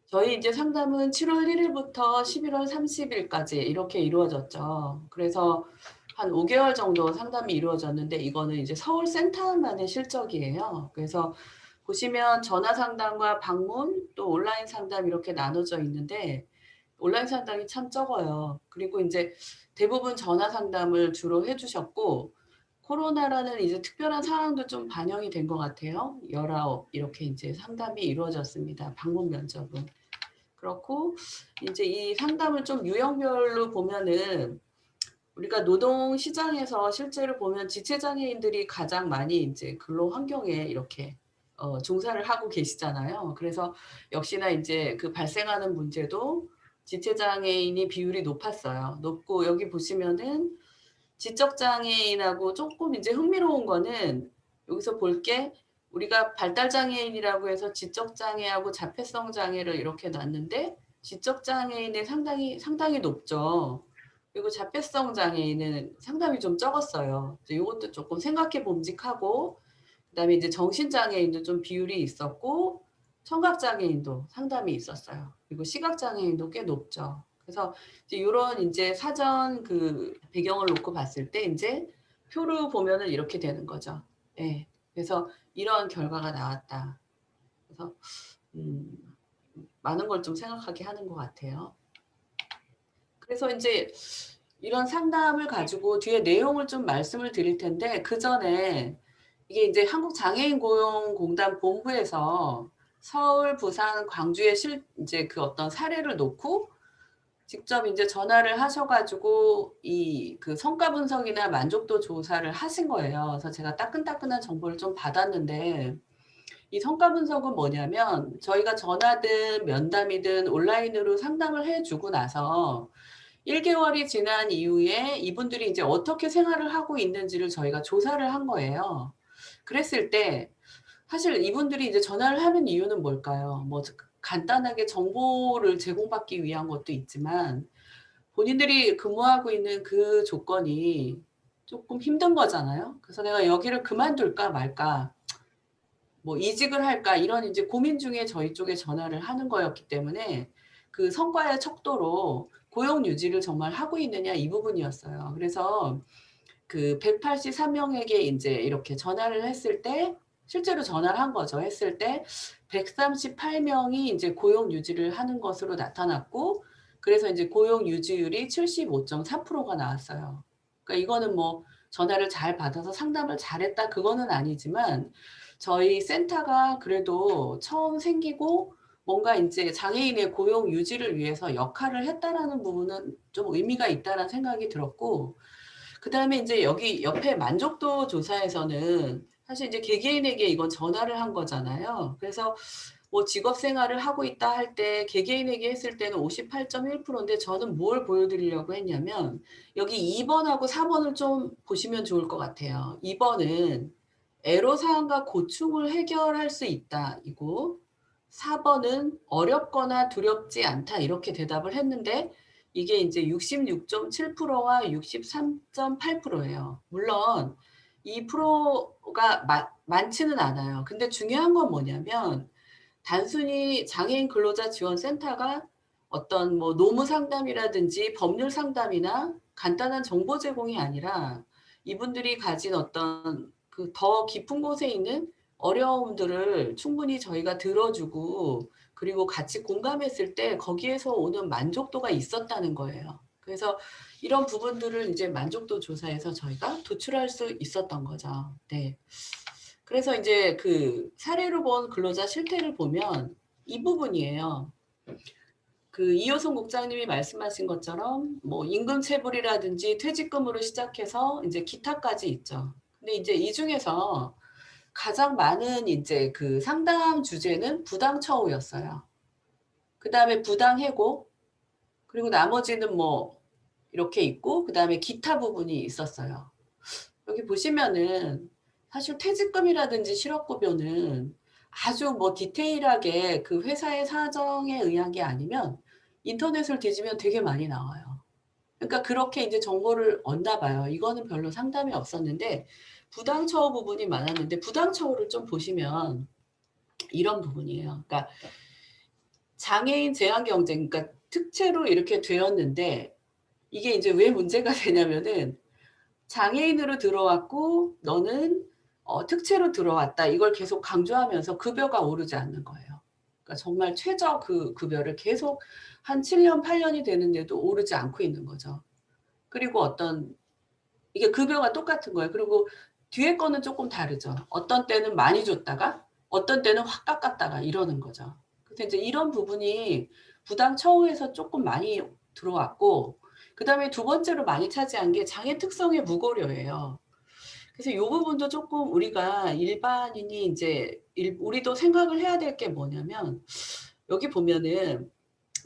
저희 이제 상담은 7월 1일부터 11월 30일까지 이렇게 이루어졌죠. 그래서 한 5개월 정도 상담이 이루어졌는데 이거는 이제 서울 센터만의 실적이에요. 그래서 보시면 전화 상담과 방문 또 온라인 상담 이렇게 나눠져 있는데 온라인 상담이 참 적어요. 그리고 이제 대부분 전화 상담을 주로 해주셨고 코로나라는 이제 특별한 상황도 좀 반영이 된 것 같아요. 19 이렇게 이제 상담이 이루어졌습니다. 방문 면접은. 그렇고 이제 이 상담을 좀 유형별로 보면은 우리가 노동 시장에서 실제로 보면 지체장애인들이 가장 많이 이제 근로 환경에 이렇게 종사를 하고 계시잖아요. 그래서 역시나 이제 발생하는 문제도 지체장애인이 비율이 높았어요. 높고 여기 보시면은 지적장애인하고 조금 이제 흥미로운 거는 여기서 볼 게 우리가 발달장애인이라고 해서 지적장애하고 자폐성 장애를 이렇게 놨는데 지적장애인의 상당히 높죠. 그리고 자폐성 장애인은 상당히 좀 적었어요. 이것도 조금 생각해 봄직하고 그다음에 이제 정신장애인도 좀 비율이 있었고 청각장애인도 상담이 있었어요. 그리고 시각장애인도 꽤 높죠. 그래서 이런 이제 사전 배경을 놓고 봤을 때 이제 표로 보면은 이렇게 되는 거죠. 예. 그래서 이런 결과가 나왔다. 그래서 많은 걸 좀 생각하게 하는 것 같아요. 그래서 이제 이런 상담을 가지고 뒤에 내용을 좀 말씀을 드릴 텐데 그 전에 이게 이제 한국장애인고용공단 본부에서 서울, 부산, 광주의 이제 어떤 사례를 놓고 직접 이제 전화를 하셔가지고 성과 분석이나 만족도 조사를 하신 거예요. 그래서 제가 따끈따끈한 정보를 좀 받았는데 이 성과 분석은 뭐냐면 저희가 전화든 면담이든 온라인으로 상담을 해주고 나서 1개월이 지난 이후에 이분들이 이제 어떻게 생활을 하고 있는지를 저희가 조사를 한 거예요. 그랬을 때 사실 이분들이 이제 전화를 하는 이유는 뭘까요? 뭐 간단하게 정보를 제공받기 위한 것도 있지만 본인들이 근무하고 있는 그 조건이 조금 힘든 거잖아요. 그래서 내가 여기를 그만둘까 말까, 뭐 이직을 할까 이런 이제 고민 중에 저희 쪽에 전화를 하는 거였기 때문에 그 성과의 척도로 고용 유지를 정말 하고 있느냐 이 부분이었어요. 그래서 183명에게 이제 이렇게 전화를 했을 때 실제로 전화를 한 거죠. 했을 때 138명이 이제 고용 유지를 하는 것으로 나타났고, 그래서 이제 고용 유지율이 75.4%가 나왔어요. 그러니까 이거는 뭐 전화를 잘 받아서 상담을 잘했다 그거는 아니지만, 저희 센터가 그래도 처음 생기고 뭔가 이제 장애인의 고용 유지를 위해서 역할을 했다라는 부분은 좀 의미가 있다라는 생각이 들었고, 그다음에 이제 여기 옆에 만족도 조사에서는 사실 이제 개개인에게 이건 전화를 한 거잖아요. 그래서 뭐 직업 생활을 하고 있다 할 때 개개인에게 했을 때는 58.1%인데 저는 뭘 보여드리려고 했냐면 여기 2번하고 4번을 좀 보시면 좋을 것 같아요. 2번은 애로사항과 고충을 해결할 수 있다 이고, 4번은 어렵거나 두렵지 않다 이렇게 대답을 했는데 이게 이제 66.7%와 63.8%예요. 물론 이 프로가 많지는 않아요. 근데 중요한 건 뭐냐면 단순히 장애인 근로자 지원센터가 어떤 뭐 노무 상담이라든지 법률 상담이나 간단한 정보 제공이 아니라 이분들이 가진 어떤 그 더 깊은 곳에 있는 어려움들을 충분히 저희가 들어주고 그리고 같이 공감했을 때 거기에서 오는 만족도가 있었다는 거예요. 그래서 이런 부분들을 이제 만족도 조사에서 저희가 도출할 수 있었던 거죠. 네. 그래서 이제 그 사례로 본 근로자 실태를 보면 이 부분이에요. 그 이효성 국장님이 말씀하신 것처럼 뭐 임금 체불이라든지 퇴직금으로 시작해서 이제 기타까지 있죠. 근데 이제 이 중에서 가장 많은 이제 그 상담 주제는 부당 처우였어요. 그 다음에 부당 해고, 그리고 나머지는 뭐 이렇게 있고, 그 다음에 기타 부분이 있었어요. 여기 보시면은 사실 퇴직금이라든지 실업급여는 아주 뭐 디테일하게 그 회사의 사정에 의한 게 아니면 인터넷을 뒤지면 되게 많이 나와요. 그러니까 그렇게 이제 정보를 얻나 봐요. 이거는 별로 상담이 없었는데 부당처우 부분이 많았는데 부당처우를 좀 보시면 이런 부분이에요. 그러니까 장애인 제한 경쟁, 그러니까 특채로 이렇게 되었는데 이게 이제 왜 문제가 되냐면은 장애인으로 들어왔고 너는 특채로 들어왔다. 이걸 계속 강조하면서 급여가 오르지 않는 거예요. 그러니까 정말 최저 그 급여를 계속 한 7년, 8년이 되는데도 오르지 않고 있는 거죠. 그리고 어떤 이게 급여가 똑같은 거예요. 그리고 뒤에 거는 조금 다르죠. 어떤 때는 많이 줬다가 어떤 때는 확 깎았다가 이러는 거죠. 그래서 이제 이런 부분이 부당 처우에서 조금 많이 들어왔고, 그 다음에 두 번째로 많이 차지한 게 장애 특성의 무고료예요. 그래서 이 부분도 조금 우리가 일반인이 이제 우리도 생각을 해야 될 게 뭐냐면 여기 보면은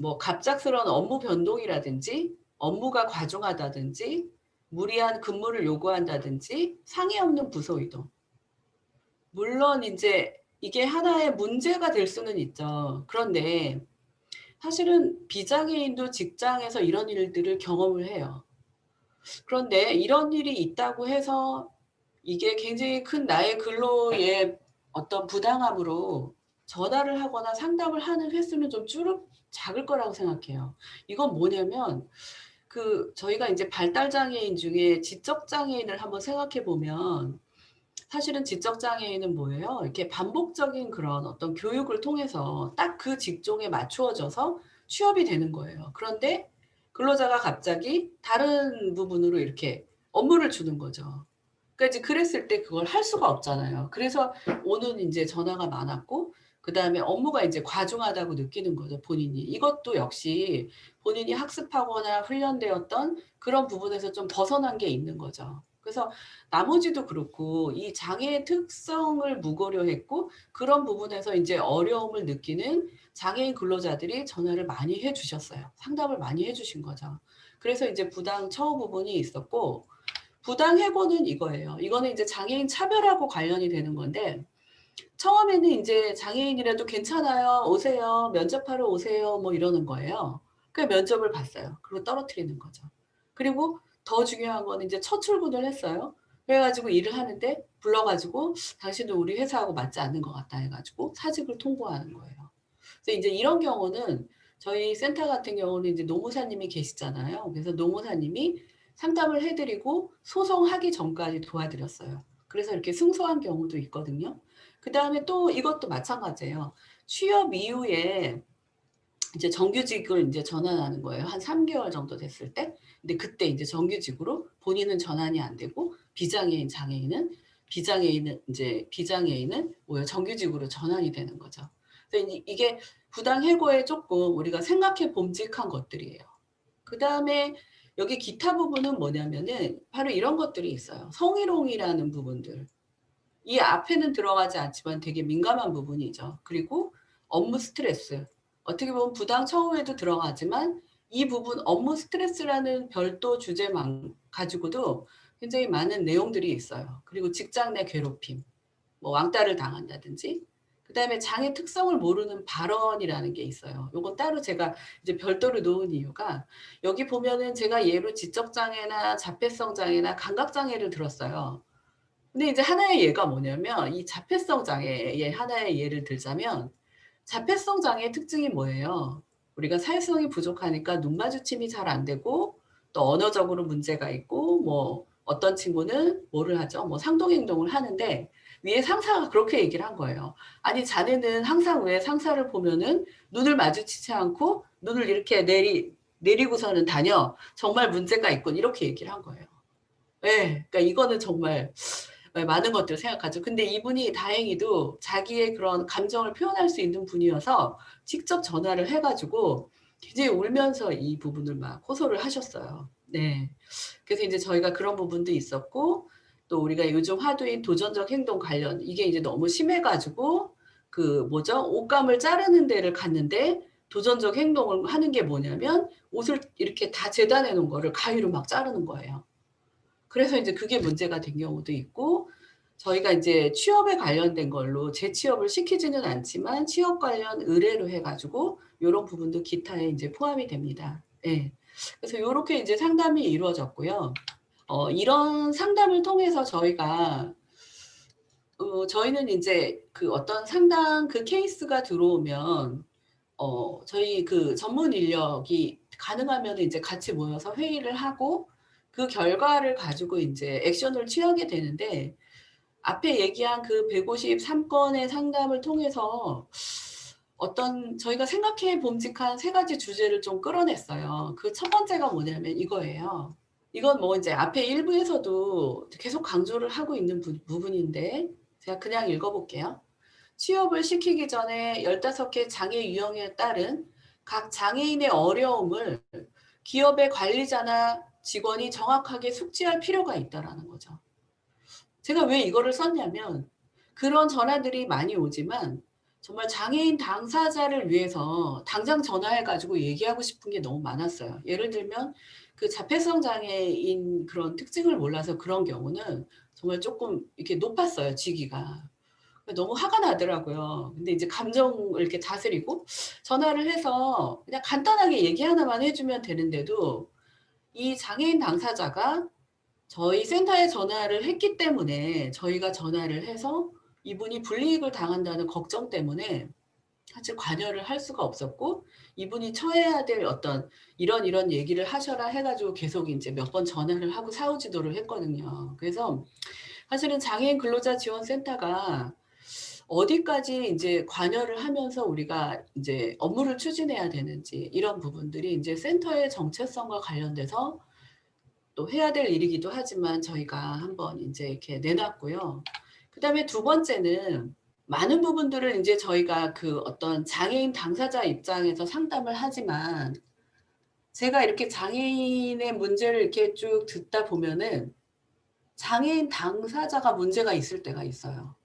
뭐 갑작스러운 업무 변동이라든지 업무가 과중하다든지 무리한 근무를 요구한다든지 상의 없는 부서 이동. 물론 이제 이게 하나의 문제가 될 수는 있죠. 그런데 사실은 비장애인도 직장에서 이런 일들을 경험을 해요. 그런데 이런 일이 있다고 해서 이게 굉장히 큰 나의 근로의 어떤 부당함으로 전화를 하거나 상담을 하는 횟수는 좀 작을 거라고 생각해요. 이건 뭐냐면 그 저희가 이제 발달장애인 중에 지적장애인을 한번 생각해 보면 사실은 지적장애인은 뭐예요? 이렇게 반복적인 그런 어떤 교육을 통해서 딱 그 직종에 맞추어져서 취업이 되는 거예요. 그런데 근로자가 갑자기 다른 부분으로 이렇게 업무를 주는 거죠. 그러니까 이제 그랬을 때 그걸 할 수가 없잖아요. 그래서 오는 이제 전화가 많았고, 그 다음에 업무가 이제 과중하다고 느끼는 거죠, 본인이. 이것도 역시 본인이 학습하거나 훈련되었던 그런 부분에서 좀 벗어난 게 있는 거죠. 그래서 나머지도 그렇고 이 장애의 특성을 무고려 했고 그런 부분에서 이제 어려움을 느끼는 장애인 근로자들이 전화를 많이 해주셨어요. 상담을 많이 해주신 거죠. 그래서 이제 부당 처우 부분이 있었고, 부당 해고는 이거예요. 이거는 이제 장애인 차별하고 관련이 되는 건데 처음에는 이제 장애인이라도 괜찮아요. 오세요. 면접하러 오세요. 뭐 이러는 거예요. 그 면접을 봤어요. 그리고 떨어뜨리는 거죠. 그리고 더 중요한 거는 이제 첫 출근을 했어요. 그래가지고 일을 하는데 불러가지고 당신도 우리 회사하고 맞지 않는 것 같다 해가지고 사직을 통보하는 거예요. 그래서 이제 이런 경우는 저희 센터 같은 경우는 이제 노무사님이 계시잖아요. 그래서 노무사님이 상담을 해드리고 소송하기 전까지 도와드렸어요. 그래서 이렇게 승소한 경우도 있거든요. 그다음에 또 이것도 마찬가지예요. 취업 이후에 이제 정규직을 이제 전환하는 거예요. 한 3개월 정도 됐을 때. 근데 그때 이제 정규직으로 본인은 전환이 안 되고 비장애인 비장애인은 뭐예요? 정규직으로 전환이 되는 거죠. 그래서 이게 부당 해고에 조금 우리가 생각해 봄직한 것들이에요. 그다음에 여기 기타 부분은 뭐냐면은 바로 이런 것들이 있어요. 성희롱이라는 부분들. 이 앞에는 들어가지 않지만 되게 민감한 부분이죠. 그리고 업무 스트레스. 어떻게 보면 부당 처우에도 들어가지만 이 부분 업무 스트레스라는 별도 주제만 가지고도 굉장히 많은 내용들이 있어요. 그리고 직장 내 괴롭힘, 뭐 왕따를 당한다든지, 그 다음에 장애 특성을 모르는 발언이라는 게 있어요. 요건 따로 제가 이제 별도로 놓은 이유가 여기 보면은 제가 예로 지적장애나 자폐성 장애나 감각장애를 들었어요. 근데 이제 하나의 예가 뭐냐면 이 자폐성 장애의 하나의 예를 들자면 자폐성 장애의 특징이 뭐예요? 우리가 사회성이 부족하니까 눈 마주침이 잘 안 되고 또 언어적으로 문제가 있고 뭐 어떤 친구는 뭐를 하죠? 뭐 상동행동을 하는데 위에 상사가 그렇게 얘기를 한 거예요. 아니 자네는 항상 왜 상사를 보면은 눈을 마주치지 않고 눈을 이렇게 내리고서는 다녀. 정말 문제가 있군. 이렇게 얘기를 한 거예요. 네, 그러니까 이거는 정말 많은 것들을 생각하죠. 근데 이분이 다행히도 자기의 그런 감정을 표현할 수 있는 분이어서 직접 전화를 해가지고 굉장히 울면서 이 부분을 막 호소를 하셨어요. 네. 그래서 이제 저희가 그런 부분도 있었고 또 우리가 요즘 화두인 도전적 행동 관련 이게 이제 너무 심해가지고 그 뭐죠? 옷감을 자르는 데를 갔는데 도전적 행동을 하는 게 뭐냐면 옷을 이렇게 다 재단해 놓은 거를 가위로 막 자르는 거예요. 그래서 이제 그게 문제가 된 경우도 있고 저희가 이제 취업에 관련된 걸로 재취업을 시키지는 않지만 취업 관련 의뢰로 해가지고 이런 부분도 기타에 이제 포함이 됩니다. 네. 그래서 이렇게 이제 상담이 이루어졌고요. 이런 상담을 통해서 저희는 이제 그 어떤 상담 그 케이스가 들어오면 저희 그 전문 인력이 가능하면 이제 같이 모여서 회의를 하고 그 결과를 가지고 이제 액션을 취하게 되는데 앞에 얘기한 그 153건의 상담을 통해서 어떤 저희가 생각해 봄직한 3가지 주제를 좀 끌어냈어요. 그 첫 번째가 뭐냐면 이거예요. 이건 뭐 이제 앞에 1부에서도 계속 강조를 하고 있는 부분인데 제가 그냥 읽어볼게요. 취업을 시키기 전에 15개 장애 유형에 따른 각 장애인의 어려움을 기업의 관리자나 직원이 정확하게 숙지할 필요가 있다라는 거죠. 제가 왜 이거를 썼냐면 그런 전화들이 많이 오지만 정말 장애인 당사자를 위해서 당장 전화해가지고 얘기하고 싶은 게 너무 많았어요. 예를 들면 그 자폐성 장애인 그런 특징을 몰라서 그런 경우는 정말 조금 이렇게 높았어요, 직위가. 너무 화가 나더라고요. 근데 이제 감정을 이렇게 다스리고 전화를 해서 그냥 간단하게 얘기 하나만 해주면 되는데도 이 장애인 당사자가 저희 센터에 전화를 했기 때문에 저희가 전화를 해서 이분이 불이익을 당한다는 걱정 때문에 사실 관여를 할 수가 없었고 이분이 처해야 될 어떤 이런 얘기를 하셔라 해가지고 계속 이제 몇 번 전화를 하고 사후지도를 했거든요. 그래서 사실은 장애인 근로자 지원센터가 어디까지 이제 관여를 하면서 우리가 이제 업무를 추진해야 되는지 이런 부분들이 이제 센터의 정체성과 관련돼서 또 해야 될 일이기도 하지만 저희가 한번 이제 이렇게 내놨고요. 그다음에 두 번째는 많은 부분들을 이제 저희가 그 어떤 장애인 당사자 입장에서 상담을 하지만 제가 이렇게 장애인의 문제를 이렇게 쭉 듣다 보면은 장애인 당사자가 문제가 있을 때가 있어요.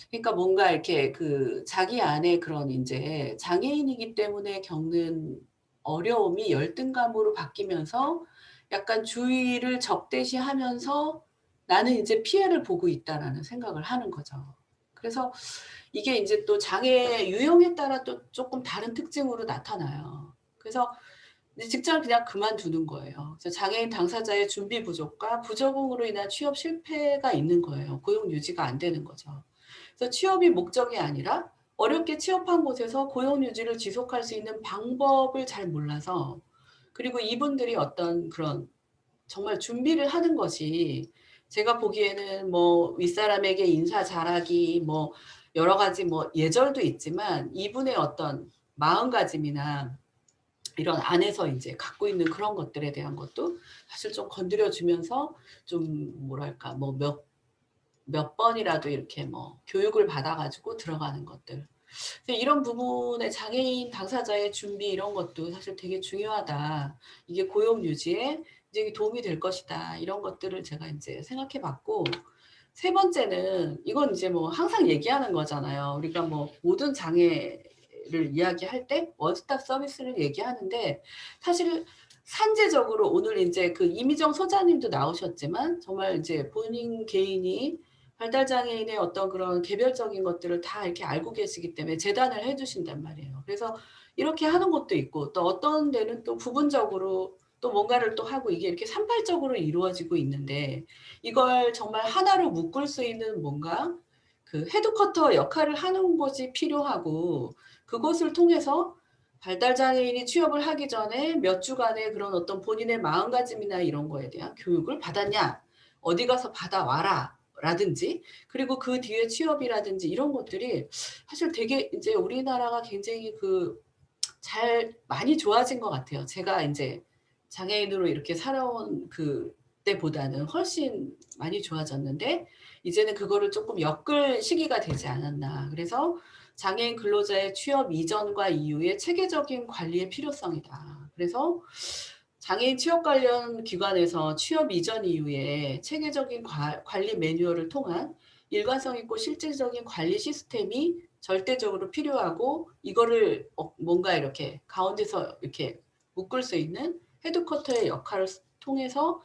그러니까 뭔가 이렇게 그 자기 안에 그런 이제 장애인이기 때문에 겪는 어려움이 열등감으로 바뀌면서 약간 주의를 적대시하면서 나는 이제 피해를 보고 있다라는 생각을 하는 거죠. 그래서 이게 이제 또 장애 유형에 따라 또 조금 다른 특징으로 나타나요. 그래서 이제 직장을 그냥 그만두는 거예요. 그래서 장애인 당사자의 준비 부족과 부적응으로 인한 취업 실패가 있는 거예요. 고용 유지가 안 되는 거죠. 그래서 취업이 목적이 아니라 어렵게 취업한 곳에서 고용 유지를 지속할 수 있는 방법을 잘 몰라서 그리고 이분들이 어떤 그런 정말 준비를 하는 것이 제가 보기에는 뭐 윗사람에게 인사 잘하기 뭐 여러 가지 뭐 예절도 있지만 이분의 어떤 마음가짐이나 이런 안에서 이제 갖고 있는 그런 것들에 대한 것도 사실 좀 건드려 주면서 좀 뭐랄까 뭐 몇 번이라도 이렇게 뭐 교육을 받아가지고 들어가는 것들. 이런 부분의 장애인 당사자의 준비 이런 것도 사실 되게 중요하다. 이게 고용 유지에 이제 도움이 될 것이다. 이런 것들을 제가 이제 생각해 봤고, 세 번째는 이건 이제 뭐 항상 얘기하는 거잖아요. 우리가 뭐 모든 장애를 이야기할 때 원스톱 서비스를 얘기하는데 사실 산재적으로 오늘 이제 그 이미정 소장님도 나오셨지만 정말 이제 본인 개인이 발달장애인의 어떤 그런 개별적인 것들을 다 이렇게 알고 계시기 때문에 재단을 해주신단 말이에요. 그래서 이렇게 하는 것도 있고 또 어떤 데는 또 부분적으로 또 뭔가를 또 하고 이게 이렇게 산발적으로 이루어지고 있는데 이걸 정말 하나로 묶을 수 있는 뭔가 그 헤드쿼터 역할을 하는 것이 필요하고 그것을 통해서 발달장애인이 취업을 하기 전에 몇 주간의 그런 어떤 본인의 마음가짐이나 이런 거에 대한 교육을 받았냐 어디 가서 받아와라 라든지 그리고 그 뒤에 취업이라든지 이런 것들이 사실 되게 이제 우리나라가 굉장히 그 잘 많이 좋아진 것 같아요. 제가 이제 장애인으로 이렇게 살아온 그 때보다는 훨씬 많이 좋아졌는데 이제는 그거를 조금 엮을 시기가 되지 않았나. 그래서 장애인 근로자의 취업 이전과 이후의 체계적인 관리의 필요성이다. 그래서 장애인 취업 관련 기관에서 취업 이전 이후에 체계적인 관리 매뉴얼을 통한 일관성 있고 실질적인 관리 시스템이 절대적으로 필요하고 이거를 뭔가 이렇게 가운데서 이렇게 묶을 수 있는 헤드쿼터의 역할을 통해서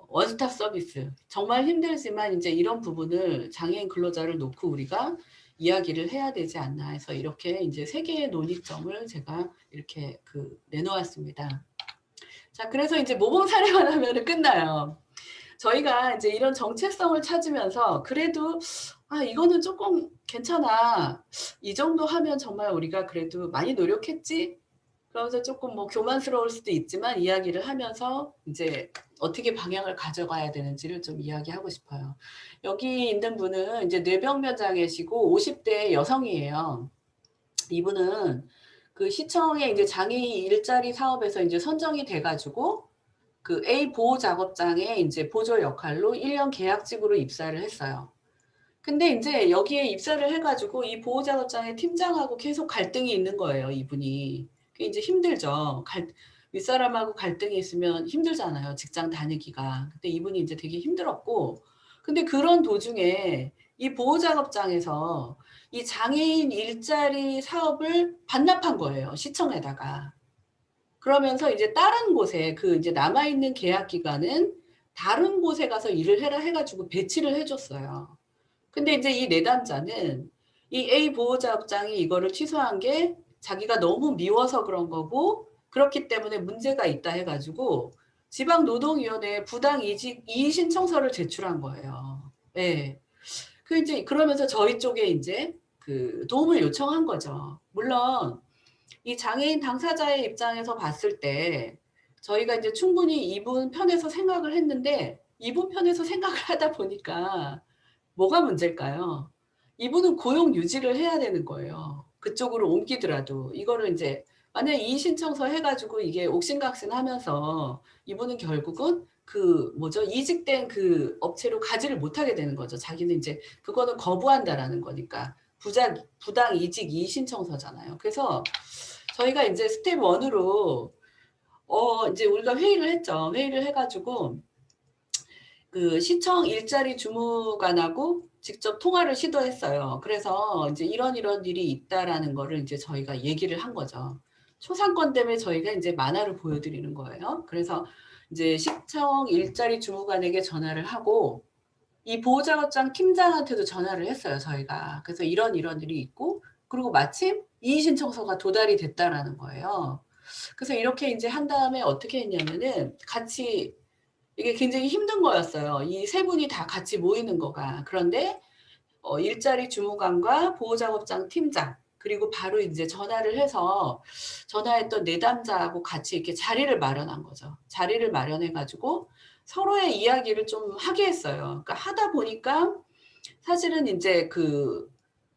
원스톱 서비스 정말 힘들지만 이제 이런 부분을 장애인 근로자를 놓고 우리가 이야기를 해야 되지 않나 해서 이렇게 이제 세 개의 논의점을 제가 이렇게 내놓았습니다. 자, 그래서 이제 모범 사례만 하면 끝나요. 저희가 이제 이런 정체성을 찾으면서 그래도 이거는 조금 괜찮아. 이 정도 하면 정말 우리가 그래도 많이 노력했지? 그러면서 조금 뭐 교만스러울 수도 있지만 이야기를 하면서 이제 어떻게 방향을 가져가야 되는지를 좀 이야기하고 싶어요. 여기 있는 분은 이제 뇌병변 장애시고 50대 여성이에요. 이분은 그 시청에 이제 장애인 일자리 사업에서 이제 선정이 돼가지고 그 A 보호 작업장에 이제 보조 역할로 1년 계약직으로 입사를 했어요. 근데 이제 여기에 입사를 해가지고 이 보호 작업장의 팀장하고 계속 갈등이 있는 거예요, 이분이. 그게 이제 힘들죠. 윗사람하고 갈등이 있으면 힘들잖아요, 직장 다니기가. 근데 이분이 이제 되게 힘들었고, 근데 그런 도중에 이 보호 작업장에서 이 장애인 일자리 사업을 반납한 거예요, 시청에다가. 그러면서 이제 다른 곳에 그 이제 남아있는 계약 기간은 다른 곳에 가서 일을 해라 해가지고 배치를 해줬어요. 근데 이제 이 내담자는 이 A 보호자업장이 이거를 취소한 게 자기가 너무 미워서 그런 거고 그렇기 때문에 문제가 있다 해가지고 지방노동위원회에 부당 이의 신청서를 제출한 거예요. 네. 그 이제 그러면서 저희 쪽에 이제 그 도움을 요청한 거죠. 물론 이 장애인 당사자의 입장에서 봤을 때 저희가 이제 충분히 이분 편에서 생각을 했는데 이분 편에서 생각을 하다 보니까 뭐가 문제일까요? 이분은 고용 유지를 해야 되는 거예요. 그쪽으로 옮기더라도 이거를 이제 만약 이의 신청서 해가지고 이게 옥신각신 하면서 이분은 결국은 그 뭐죠 이직된 그 업체로 가지를 못하게 되는 거죠. 자기는 이제 그거는 거부한다라는 거니까 부당 이직 이의 신청서잖아요. 그래서 저희가 이제 스텝 1으로 이제 우리가 회의를 했죠. 회의를 해가지고 그 시청 일자리 주무관하고 직접 통화를 시도했어요. 그래서 이제 이런 일이 있다라는 거를 이제 저희가 얘기를 한 거죠. 초상권 때문에 저희가 이제 만화를 보여드리는 거예요. 그래서 이제 시청 일자리 주무관에게 전화를 하고 이 보호작업장 팀장한테도 전화를 했어요. 저희가. 그래서 이런 일이 있고 그리고 마침 이의 신청서가 도달이 됐다라는 거예요. 그래서 이렇게 이제 한 다음에 어떻게 했냐면은 같이 이게 굉장히 힘든 거였어요. 이 세 분이 다 같이 모이는 거가. 그런데 일자리 주무관과 보호작업장 팀장 그리고 바로 이제 전화를 해서 전화했던 내담자하고 같이 이렇게 자리를 마련한 거죠. 자리를 마련해 가지고 서로의 이야기를 좀 하게 했어요. 그러니까 하다 보니까 사실은 이제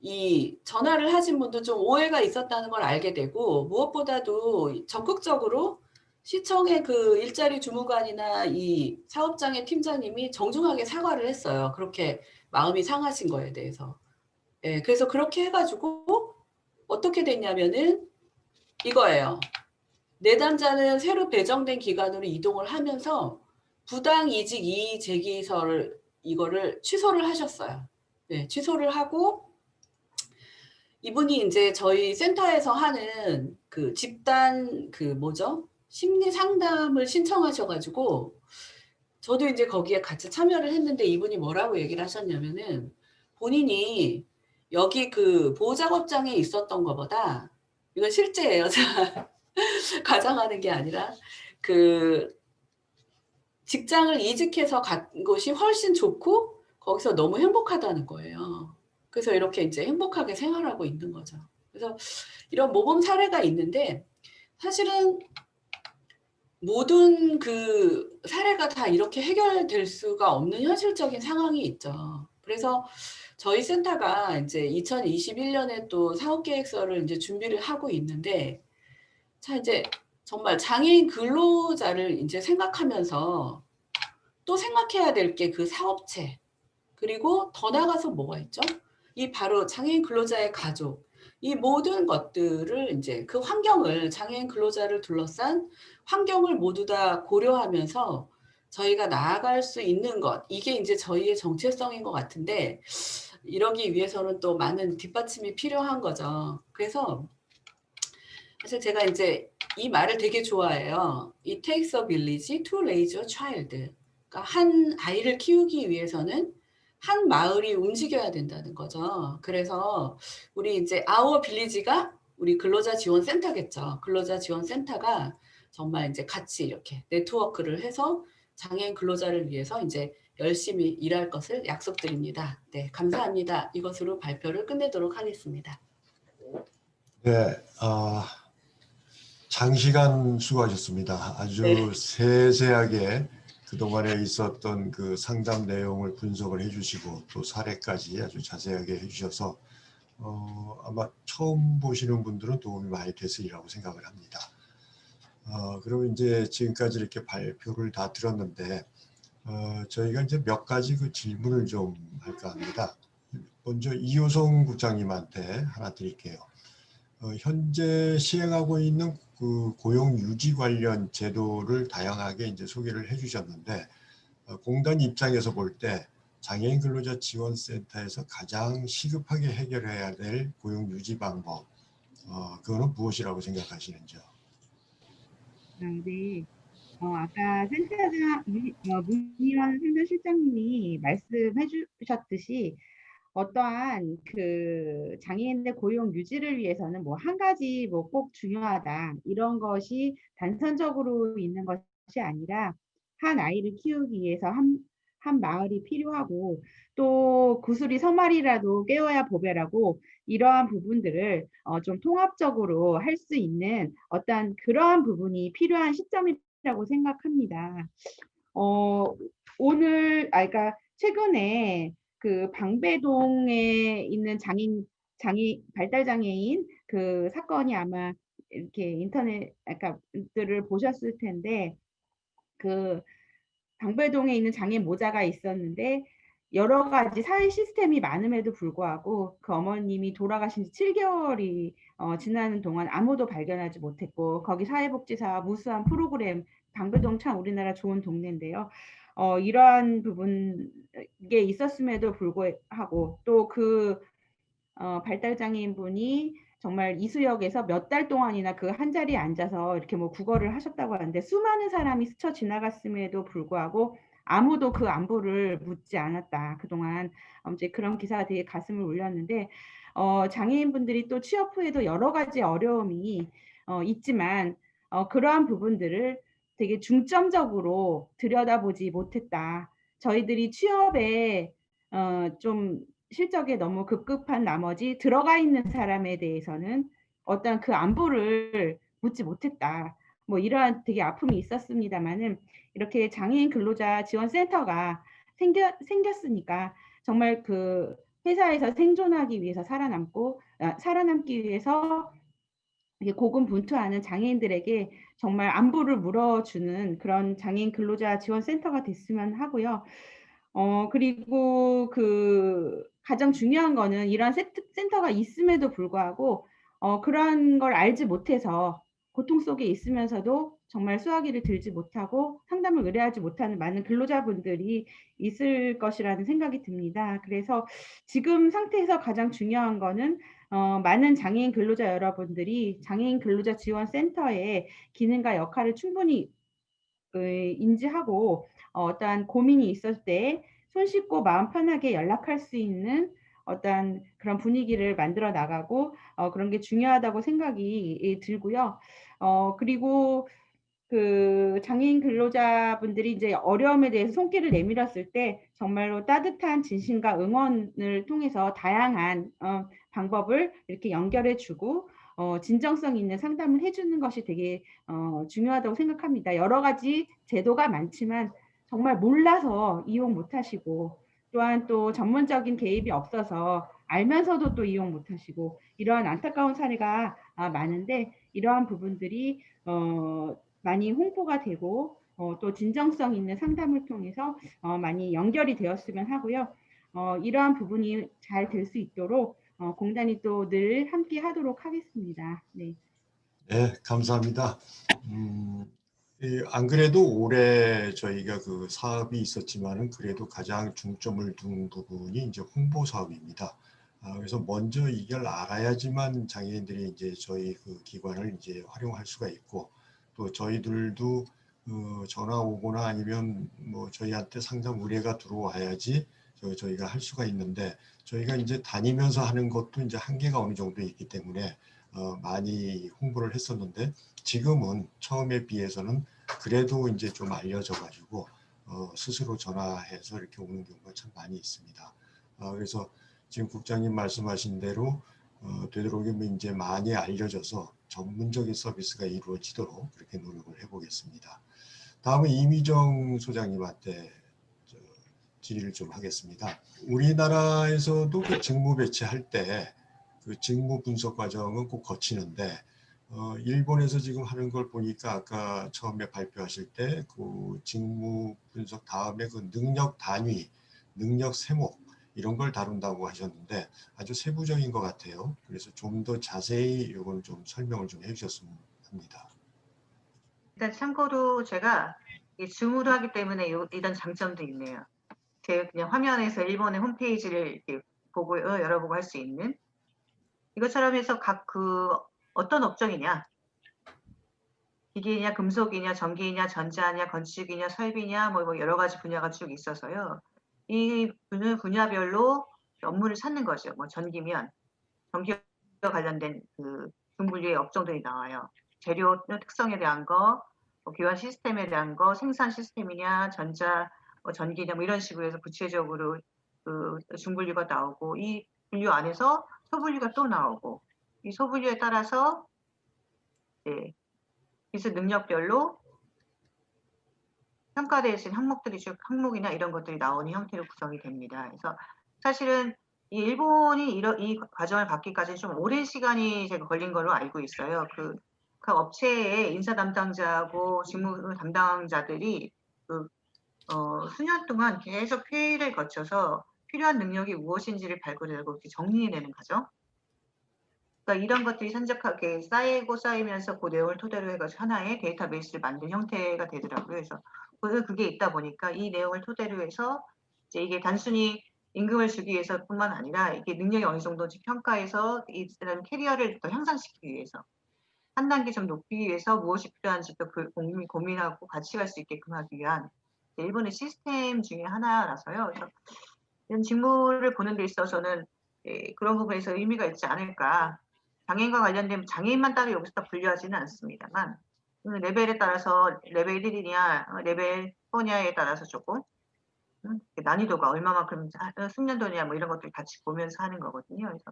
이 전화를 하신 분도 좀 오해가 있었다는 걸 알게 되고, 무엇보다도 적극적으로 시청의 그 일자리 주무관이나 이 사업장의 팀장님이 정중하게 사과를 했어요. 그렇게 마음이 상하신 거에 대해서. 예, 그래서 그렇게 해가지고 어떻게 됐냐면은 이거예요. 내담자는 새로 배정된 기관으로 이동을 하면서 부당 이직 이의 제기서를 이거를 취소를 하셨어요. 네, 취소를 하고 이분이 이제 저희 센터에서 하는 그 집단 심리 상담을 신청하셔가지고 저도 이제 거기에 같이 참여를 했는데 이분이 뭐라고 얘기를 하셨냐면은 본인이 여기 그 보호작업장에 있었던 것보다 이건 실제예요. 가장하는 게 아니라 그 직장을 이직해서 간 곳이 훨씬 좋고 거기서 너무 행복하다는 거예요. 그래서 이렇게 이제 행복하게 생활하고 있는 거죠. 그래서 이런 모범 사례가 있는데 사실은 모든 그 사례가 다 이렇게 해결될 수가 없는 현실적인 상황이 있죠. 그래서 저희 센터가 이제 2021년에 또 사업계획서를 이제 준비를 하고 있는데, 자, 이제 정말 장애인 근로자를 이제 생각하면서 또 생각해야 될 게 그 사업체, 그리고 더 나아가서 뭐가 있죠? 이 바로 장애인 근로자의 가족, 이 모든 것들을 이제 그 환경을, 장애인 근로자를 둘러싼 환경을 모두 다 고려하면서 저희가 나아갈 수 있는 것, 이게 이제 저희의 정체성인 것 같은데, 이러기 위해서는 또 많은 뒷받침이 필요한 거죠. 그래서 사실 제가 이제 이 말을 되게 좋아해요. It takes a village to raise a child. 그러니까 한 아이를 키우기 위해서는 한 마을이 움직여야 된다는 거죠. 그래서 우리 이제 Our Village가 우리 근로자 지원 센터겠죠. 근로자 지원 센터가 정말 이제 같이 이렇게 네트워크를 해서 장애인 근로자를 위해서 이제 열심히 일할 것을 약속드립니다. 네, 감사합니다. 이것으로 발표를 끝내도록 하겠습니다. 네, 장시간 수고하셨습니다. 아주 네. 세세하게 그동안에 있었던 그 상담 내용을 분석을 해주시고 또 사례까지 아주 자세하게 해주셔서 아마 처음 보시는 분들은 도움이 많이 됐으리라고 생각을 합니다. 그럼 이제 지금까지 이렇게 발표를 다 들었는데 저희가 이제 몇 가지 그 질문을 좀 할까 합니다. 먼저 이효성 국장님한테 하나 드릴게요. 현재 시행하고 있는 그 고용 유지 관련 제도를 다양하게 이제 소개를 해주셨는데 공단 입장에서 볼 때 장애인 근로자 지원센터에서 가장 시급하게 해결해야 될 고용 유지 방법, 그거는 무엇이라고 생각하시는지요? 네. 아까 문희원 센터실장님이 말씀해 주셨듯이 어떠한 그 장애인의 고용 유지를 위해서는 뭐 한 가지 뭐 꼭 중요하다 이런 것이 단선적으로 있는 것이 아니라 한 아이를 키우기 위해서 한 마을이 필요하고 또 구슬이 서말이라도 깨워야 보배라고 이러한 부분들을 좀 통합적으로 할 수 있는 어떤 그러한 부분이 필요한 시점이라고 생각합니다. 그러니까 최근에 그 방배동에 있는 발달장애인 그 사건이 아마 이렇게 들을 보셨을 텐데, 그 방배동에 있는 장애 모자가 있었는데 여러 가지 사회 시스템이 많음에도 불구하고 그 어머님이 돌아가신 지 7개월이 지나는 동안 아무도 발견하지 못했고, 거기 사회복지사와 무수한 프로그램, 방배동 참 우리나라 좋은 동네인데요. 이러한 부분에 있었음에도 불구하고 또 그 발달장애인 분이 정말 이수역에서 몇 달 동안이나 그 한 자리에 앉아서 이렇게 뭐 구걸을 하셨다고 하는데 수많은 사람이 스쳐 지나갔음에도 불구하고 아무도 그 안부를 묻지 않았다. 그동안 이제 그런 기사가 되게 가슴을 울렸는데, 장애인분들이 또 취업 후에도 여러 가지 어려움이 있지만 그러한 부분들을 되게 중점적으로 들여다보지 못했다. 저희들이 취업에 좀 실적에 너무 급급한 나머지 들어가 있는 사람에 대해서는 어떤 그 안부를 묻지 못했다. 뭐 이러한 되게 아픔이 있었습니다마는 이렇게 장애인 근로자 지원 센터가 생겼으니까 정말 그 회사에서 생존하기 위해서 살아남기 위해서 이게 고군분투하는 장애인들에게 정말 안부를 물어주는 그런 장애인 근로자 지원 센터가 됐으면 하고요. 그리고 그 가장 중요한 거는 이런 센터가 있음에도 불구하고 그런 걸 알지 못해서 고통 속에 있으면서도 정말 수화기를 들지 못하고 상담을 의뢰하지 못하는 많은 근로자분들이 있을 것이라는 생각이 듭니다. 그래서 지금 상태에서 가장 중요한 거는 많은 장애인 근로자 여러분들이 장애인 근로자 지원 센터의 기능과 역할을 충분히 인지하고 어떠한 고민이 있을 때 손쉽고 마음 편하게 연락할 수 있는 어떠한 그런 분위기를 만들어 나가고 그런 게 중요하다고 생각이 들고요. 그리고 그 장애인 근로자분들이 이제 어려움에 대해서 손길을 내밀었을 때 정말로 따뜻한 진심과 응원을 통해서 다양한 방법을 이렇게 연결해 주고 진정성 있는 상담을 해 주는 것이 되게 중요하다고 생각합니다. 여러 가지 제도가 많지만 정말 몰라서 이용 못 하시고 또한 또 전문적인 개입이 없어서 알면서도 또 이용 못 하시고 이러한 안타까운 사례가 많은데 이러한 부분들이 많이 홍보가 되고 또 진정성 있는 상담을 통해서 많이 연결이 되었으면 하고요. 이러한 부분이 잘 될 수 있도록 공단이 또 늘 함께 하도록 하겠습니다. 네. 네, 감사합니다. 안 그래도 올해 저희가 그 사업이 있었지만은 그래도 가장 중점을 둔 부분이 이제 홍보 사업입니다. 그래서 먼저 이걸 알아야지만 장애인들이 이제 저희 그 기관을 이제 활용할 수가 있고 또 저희들도 전화 오거나 아니면 뭐 저희한테 상담 의뢰가 들어와야지 저희가 할 수가 있는데 저희가 이제 다니면서 하는 것도 이제 한계가 어느 정도 있기 때문에 많이 홍보를 했었는데 지금은 처음에 비해서는 그래도 이제 좀 알려져 가지고 스스로 전화해서 이렇게 오는 경우가 참 많이 있습니다. 그래서 지금 국장님 말씀하신 대로 되도록이면 이제 많이 알려져서 전문적인 서비스가 이루어지도록 그렇게 노력을 해보겠습니다. 다음은 이미정 소장님한테 질의를 좀 하겠습니다. 우리나라에서도 그 직무 배치할 때 그 직무 분석 과정은 꼭 거치는데 일본에서 지금 하는 걸 보니까 아까 처음에 발표하실 때 그 직무 분석 다음에 그 능력 단위, 능력 세목 이런 걸 다룬다고 하셨는데 아주 세부적인 것 같아요. 그래서 좀 더 자세히 이걸 좀 설명을 좀 해주셨으면 합니다. 일단 참고로 제가 이 줌으로 하기 때문에 이런 장점도 있네요. 제가 그냥 화면에서 일본의 홈페이지를 이렇게 보고 열어보고 할 수 있는 이것처럼 해서 각 그 어떤 업종이냐 기계냐 금속이냐 전기냐 전자냐 건축이냐 설비냐 뭐 여러 가지 분야가 쭉 있어서요. 이 분야별로 업무를 찾는 거죠. 뭐 전기면 전기와 관련된 그 분류의 업종들이 나와요. 재료 특성에 대한 거, 뭐 교환 시스템에 대한 거, 생산 시스템이냐, 전자, 전기냐, 뭐 이런 식으로 해서 구체적으로 그 중분류가 나오고 이 분류 안에서 소분류가 또 나오고 이 소분류에 따라서 기술 능력별로 평가되신 항목들이 쭉 항목이나 이런 것들이 나오는 형태로 구성이 됩니다. 그래서 사실은 이 일본이 이 과정을 받기까지 좀 오랜 시간이 제가 걸린 걸로 알고 있어요. 각 업체의 인사 담당자하고 직무 담당자들이 수년 동안 계속 회의를 거쳐서 필요한 능력이 무엇인지를 발굴하고 이렇게 정리해내는 과정. 그러니까 이런 것들이 산적하게 쌓이고 쌓이면서 그 내용을 토대로 해가지고 하나의 데이터베이스를 만든 형태가 되더라고요. 그래서 그게 있다 보니까 이 내용을 토대로 해서 이제 이게 단순히 임금을 주기 위해서뿐만 아니라 이게 능력이 어느 정도인지 평가해서 이 사람 캐리어를 더 향상시키기 위해서 한 단계 좀 높이기 위해서 무엇이 필요한지 또 고민하고 같이 갈 수 있게끔 하기 위한 일본의 시스템 중에 하나라서요. 그래서 이런 직무를 보는 데 있어서는 그런 부분에서 의미가 있지 않을까. 장애인과 관련된 장애인만 따로 여기서 다 분류하지는 않습니다만 레벨에 따라서 레벨 1이냐 레벨 4냐에 따라서 조금 난이도가 얼마만큼 숙련도냐 뭐 이런 것들 같이 보면서 하는 거거든요. 그래서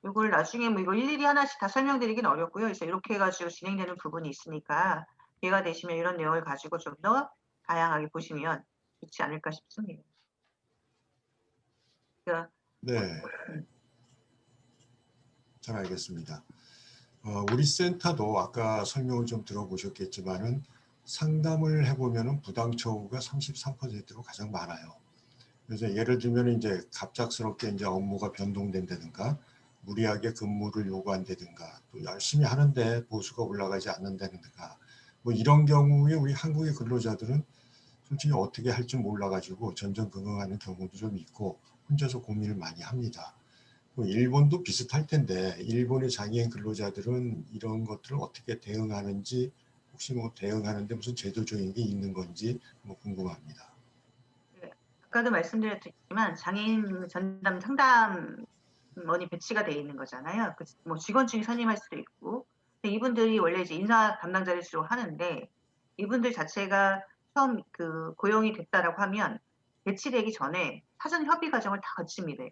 이걸 나중에 뭐 이거 일일이 하나씩 다 설명드리긴 어렵고요. 그래서 이렇게 해가지고 진행되는 부분이 있으니까 기회가 되시면 이런 내용을 가지고 좀 더 다양하게 보시면 좋지 않을까 싶습니다. 그러니까 네, 잘 알겠습니다. 우리 센터도 아까 설명을 좀 들어보셨겠지만은 상담을 해보면은 부당 처우가 33%로 가장 많아요. 그래서 예를 들면 이제 갑작스럽게 이제 업무가 변동된다든가 무리하게 근무를 요구한다든가 또 열심히 하는데 보수가 올라가지 않는다든가 뭐 이런 경우에 우리 한국의 근로자들은 솔직히 어떻게 할 줄 몰라가지고 전전긍긍하는 경우도 좀 있고 혼자서 고민을 많이 합니다. 일본도 비슷할 텐데 일본의 장애인 근로자들은 이런 것들을 어떻게 대응하는지 혹시 뭐 대응하는데 무슨 제도적인 게 있는 건지 뭐 궁금합니다. 아까도 말씀드렸지만 장애인 전담 상담원이 배치가 돼 있는 거잖아요. 뭐 직원 중에 선임할 수도 있고 근데 이분들이 원래 이제 인사 담당자를 주로 하는데 이분들 자체가 처음 그 고용이 됐다라고 하면 배치되기 전에 사전 협의 과정을 다 거칩니다.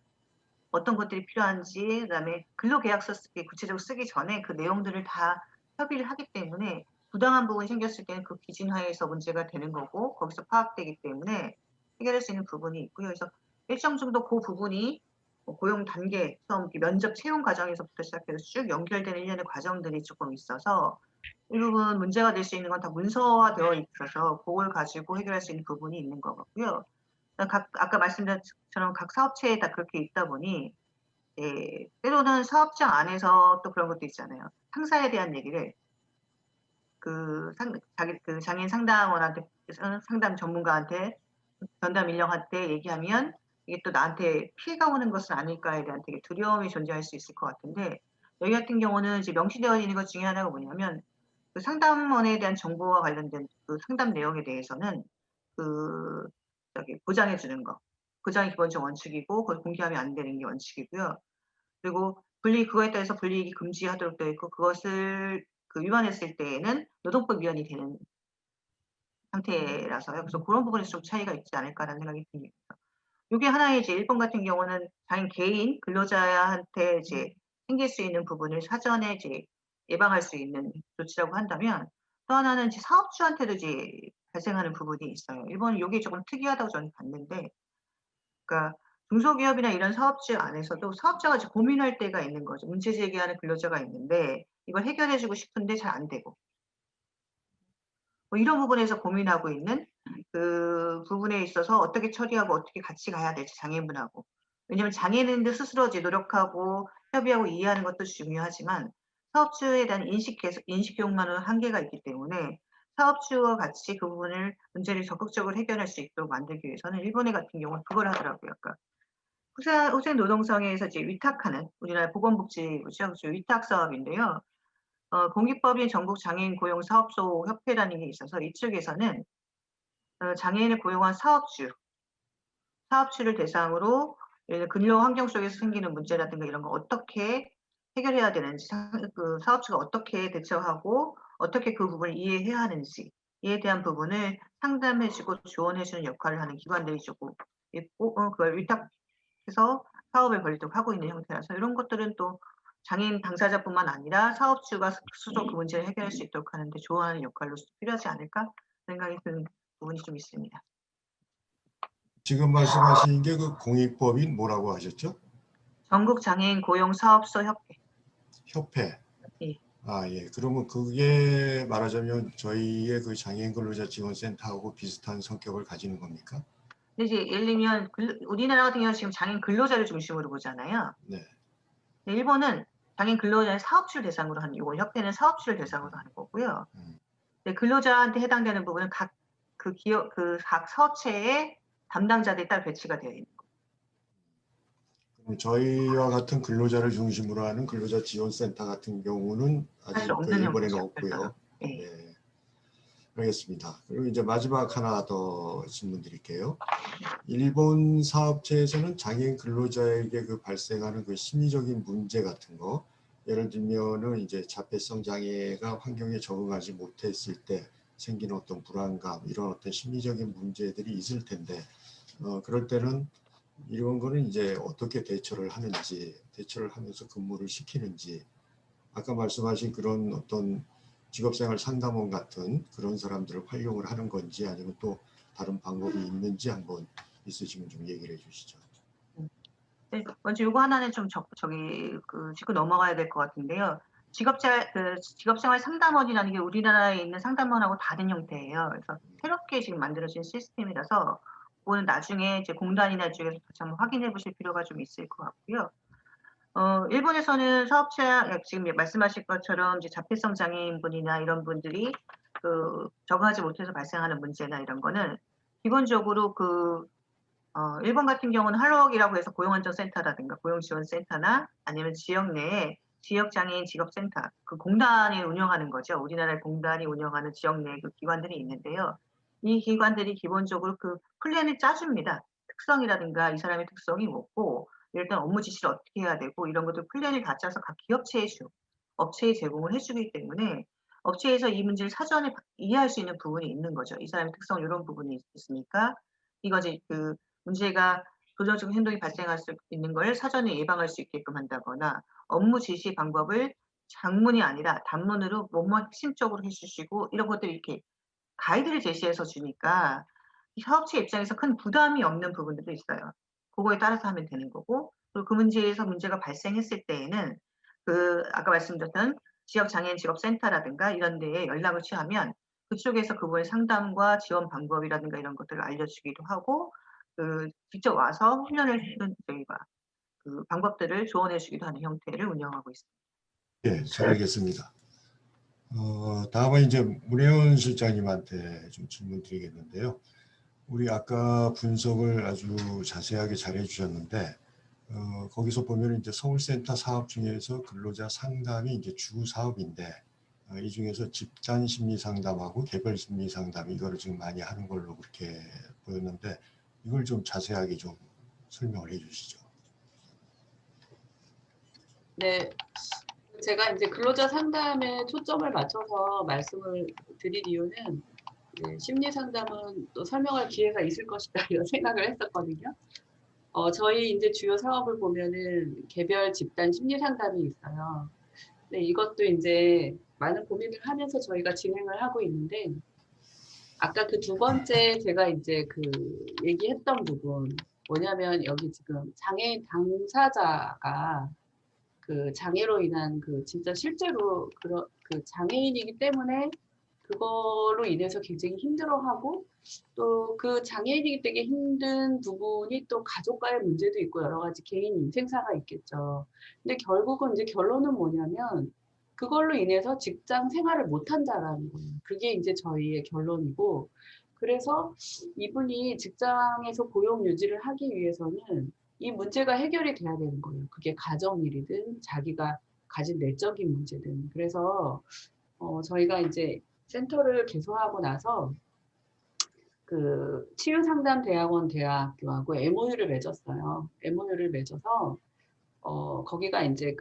어떤 것들이 필요한지 그다음에 근로계약서 구체적으로 쓰기 전에 그 내용들을 다 협의를 하기 때문에 부당한 부분이 생겼을 때는 그 기준 하에서 문제가 되는 거고 거기서 파악되기 때문에 해결할 수 있는 부분이 있고요. 그래서 일정 정도 그 부분이 고용 단계 처음 면접 채용 과정에서부터 시작해서 쭉 연결되는 일련의 과정들이 조금 있어서 이 부분 문제가 될 수 있는 건 다 문서화되어 있어서 그걸 가지고 해결할 수 있는 부분이 있는 것 같고요. 아까 말씀드린 것처럼 각 사업체에 다 그렇게 있다 보니 예, 때로는 사업장 안에서 또 그런 것도 있잖아요. 상사에 대한 얘기를 자기 장애인 상담원한테 상담 전문가한테 전담 인력한테 얘기하면 이게 또 나한테 피해가 오는 것은 아닐까에 대한 되게 두려움이 존재할 수 있을 것 같은데 여기 같은 경우는 이제 명시되어 있는 것 중에 하나가 뭐냐면 그 상담원에 대한 정보와 관련된 그 상담 내용에 대해서는 그 보장해 주는 거. 보장이 기본적 원칙이고 그걸 공개하면 안 되는 게 원칙이고요. 그리고 그거에 따라서 불이익이 금지하도록 되어 있고 그것을 위반했을 때에는 노동법 위반이 되는 상태라서요. 그래서 그런 부분에서 좀 차이가 있지 않을까라는 생각이 듭니다. 요게 하나의 이제 일본 같은 경우는 장애인 개인 근로자한테 이제 생길 수 있는 부분을 사전에 이제 예방할 수 있는 조치라고 한다면 또 하나는 이제 사업주한테도 이제 발생하는 부분이 있어요. 일본은 요게 조금 특이하다고 저는 봤는데 그러니까 중소기업이나 이런 사업주 안에서도 사업자가 이제 고민할 때가 있는 거죠. 문제 제기하는 근로자가 있는데 이걸 해결해 주고 싶은데 잘 안 되고. 뭐 이런 부분에서 고민하고 있는 그 부분에 있어서 어떻게 처리하고 어떻게 같이 가야 될지 장애인분하고. 왜냐하면 장애인들 스스로 이제 노력하고 협의하고 이해하는 것도 중요하지만 사업주에 대한 인식 교육만으로는 한계가 있기 때문에 사업주와 같이 그 부분을 문제를 적극적으로 해결할 수 있도록 만들기 위해서는 일본에 같은 경우는 그걸 하더라고요. 그러니까 후생노동성에서 이제 위탁하는 우리나라 보건복지부죠. 위탁 사업인데요. 공익법인 전국장애인 고용사업소 협회라는 게 있어서 이쪽에서는 장애인을 고용한 사업주를 대상으로 근로 환경 속에서 생기는 문제라든가 이런 거 어떻게 해결해야 되는지, 그 사업주가 어떻게 대처하고 어떻게 그 부분을 이해해야 하는지에 대한 부분을 상담해주고 조언해주는 역할을 하는 기관들이 조금 있고, 그걸 위탁해서 사업을 벌이도록 하고 있는 형태라서 이런 것들은 또 장애인 당사자뿐만 아니라 사업주가 스스로 그 문제를 해결할 수 있도록 하는데 조언하는 역할로서 필요하지 않을까 생각이 드는 부분이 좀 있습니다. 지금 말씀하신 게 그 공익법인 뭐라고 하셨죠? 전국장애인 고용사업소 협회. 협회. 예. 아, 예. 그러면 그게 말하자면 저희의 그 장애인 근로자 지원센터하고 비슷한 성격을 가지는 겁니까? 근데 이제 예를 들면 우리나라 같은 경우는 지금 장애인 근로자를 중심으로 보잖아요. 네. 근데 일본은 장애인 근로자의 사업주를 대상으로 하는 이거 협회는 사업주를 대상으로 하는 거고요. 근데 근로자한테 해당되는 부분은 각 사업체의 담당자들이 따로 배치가 되어 있는 거예요. 그럼 저희와 같은 근로자를 중심으로 하는 근로자 지원센터 같은 경우는 아직 사실 그 없는 일본에는 형태죠. 없고요. 예. 네. 알겠습니다. 그리고 이제 마지막 하나 더 질문 드릴게요. 일본 사업체에서는 장애인 근로자에게 그 발생하는 그 심리적인 문제 같은 거, 예를 들면은 이제 자폐성 장애가 환경에 적응하지 못했을 때 생기는 어떤 불안감, 이런 어떤 심리적인 문제들이 있을 텐데, 그럴 때는 이런 거는 이제 어떻게 대처를 하는지, 대처를 하면서 근무를 시키는지, 아까 말씀하신 그런 어떤 직업생활 상담원 같은 그런 사람들을 활용을 하는 건지 아니면 또 다른 방법이 있는지 한번 있으시면 좀 얘기를 해주시죠. 네, 먼저 요거 하나는 좀 짚고 넘어가야 될 것 같은데요. 직업생활 상담원이라는 게 우리나라에 있는 상담원하고 다른 형태예요. 그래서 새롭게 지금 만들어진 시스템이라서 그거는 나중에 이제 공단이나 이쪽에서 다시 한번 확인해 보실 필요가 좀 있을 것 같고요. 일본에서는 사업자 지금 말씀하신 것처럼 이제 자폐성 장애인분이나 이런 분들이 적응하지 못해서 발생하는 문제나 이런 거는 기본적으로 일본 같은 경우는 할로웍이라고 해서 고용안정센터라든가 고용지원센터나 아니면 지역 내에 지역장애인 직업센터, 그 공단이 운영하는 거죠. 우리나라의 공단이 운영하는 지역 내 그 기관들이 있는데요. 이 기관들이 기본적으로 그 플랜을 짜줍니다. 특성이라든가 이 사람의 특성이 뭐고, 일단 업무 지시를 어떻게 해야 되고 이런 것들 플랜을 다 짜서 각 업체에 제공을 해주기 때문에 업체에서 이 문제를 사전에 이해할 수 있는 부분이 있는 거죠. 이 사람의 특성 이런 부분이 있으니까 이거지 문제가 부정적인 행동이 발생할 수 있는 걸 사전에 예방할 수 있게끔 한다거나 업무 지시 방법을 장문이 아니라 단문으로 뭐뭐 핵심적으로 해주시고 이런 것들을 이렇게 가이드를 제시해서 주니까 이 사업체 입장에서 큰 부담이 없는 부분들도 있어요. 그거에 따라서 하면 되는 거고 그리고 그 문제에서 문제가 발생했을 때에는 아까 말씀드렸던 지역장애인 직업센터라든가 이런 데에 연락을 취하면 그쪽에서 그분의 상담과 지원 방법이라든가 이런 것들을 알려주기도 하고 직접 와서 훈련을 해준 저희가 방법들을 조언해 주기도 하는 형태를 운영하고 있습니다. 예, 잘 알겠습니다. 다음은 이제 문혜원 실장님한테 좀 질문 드리겠는데요. 우리 아까 분석을 아주 자세하게 잘 해주셨는데, 거기서 보면 이제 서울센터 사업 중에서 근로자 상담이 이제 주 사업인데, 이 중에서 집단 심리 상담하고 개별 심리 상담 이거를 지금 많이 하는 걸로 그렇게 보였는데, 이걸 좀 자세하게 좀 설명을 해주시죠. 네, 제가 이제 근로자 상담에 초점을 맞춰서 말씀을 드릴 이유는 심리 상담은 또 설명할 기회가 있을 것이다 이런 생각을 했었거든요. 저희 이제 주요 사업을 보면은 개별 집단 심리 상담이 있어요. 네, 이것도 이제 많은 고민을 하면서 저희가 진행을 하고 있는데, 아까 그 두 번째 제가 이제 얘기했던 부분, 뭐냐면 여기 지금 장애인 당사자가 장애로 인한 진짜 실제로 장애인이기 때문에 그걸로 인해서 굉장히 힘들어하고 또 장애인이기 때문에 힘든 부분이 또 가족과의 문제도 있고 여러 가지 개인 인생사가 있겠죠. 근데 결국은 이제 결론은 뭐냐면 그걸로 인해서 직장 생활을 못한다라는 거예요. 그게 이제 저희의 결론이고, 그래서 이분이 직장에서 고용 유지를 하기 위해서는 이 문제가 해결이 돼야 되는 거예요. 그게 가정일이든 자기가 가진 내적인 문제든. 그래서 저희가 이제 센터를 개소하고 나서 치유상담대학원 대학교하고 MOU를 맺었어요. MOU를 맺어서 거기가 이제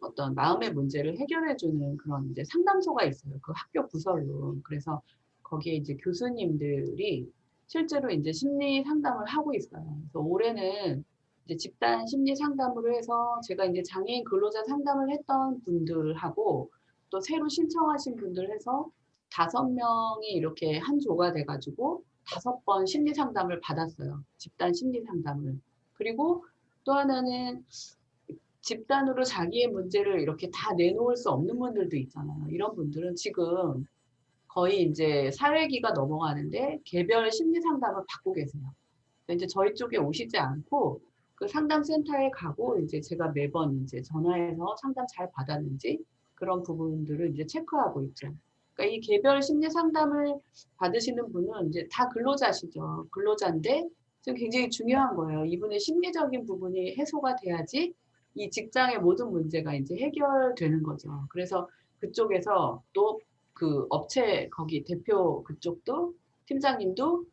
어떤 마음의 문제를 해결해주는 그런 이제 상담소가 있어요. 그 학교 부설로. 그래서 거기에 이제 교수님들이 실제로 이제 심리 상담을 하고 있어요. 그래서 올해는 이제 집단 심리 상담으로 해서 제가 이제 장애인 근로자 상담을 했던 분들하고 또 새로 신청하신 분들 해서 5명이 이렇게 한 조가 돼가지고 5번 심리 상담을 받았어요. 집단 심리 상담을. 그리고 또 하나는 집단으로 자기의 문제를 이렇게 다 내놓을 수 없는 분들도 있잖아요. 이런 분들은 지금 거의 이제 사회기가 넘어가는데 개별 심리 상담을 받고 계세요. 이제 저희 쪽에 오시지 않고 그 상담센터에 가고 이제 제가 매번 이제 전화해서 상담 잘 받았는지 그런 부분들을 이제 체크하고 있죠. 그러니까 이 개별 심리 상담을 받으시는 분은 이제 다 근로자시죠. 근로자인데 지금 굉장히 중요한 거예요. 이분의 심리적인 부분이 해소가 돼야지 이 직장의 모든 문제가 이제 해결되는 거죠. 그래서 그쪽에서 또 업체 거기 대표 그쪽도 팀장님도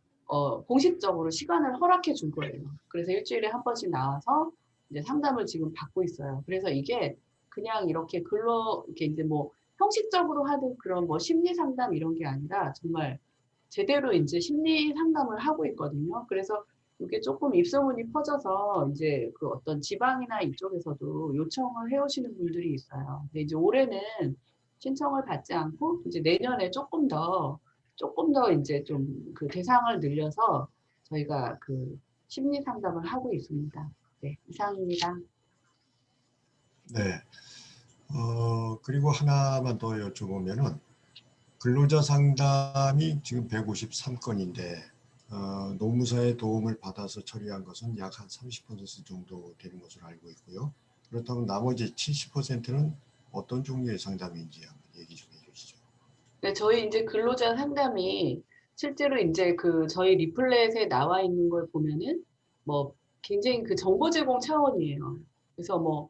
공식적으로 시간을 허락해 준 거예요. 그래서 일주일에 한 번씩 나와서 이제 상담을 지금 받고 있어요. 그래서 이게 그냥 이렇게 이렇게 이제 뭐 형식적으로 하는 그런 뭐 심리 상담 이런 게 아니라 정말 제대로 이제 심리 상담을 하고 있거든요. 그래서 이게 조금 입소문이 퍼져서 이제 그 어떤 지방이나 이쪽에서도 요청을 해오시는 분들이 있어요. 근데 이제 올해는 신청을 받지 않고 이제 내년에 조금 더 이제 좀 그 대상을 늘려서 저희가 그 심리 상담을 하고 있습니다. 네, 이상입니다. 네. 그리고 하나만 더 여쭤보면은 근로자 상담이 지금 153건인데 노무사의 도움을 받아서 처리한 것은 약 한 30% 정도 되는 것으로 알고 있고요. 그렇다면 나머지 70%는 어떤 종류의 상담인지 한번 얘기 좀 해주시죠. 네, 저희 이제 근로자 상담이 실제로 이제 그 저희 리플렛에 나와 있는 걸 보면은 뭐 굉장히 그 정보 제공 차원이에요. 그래서 뭐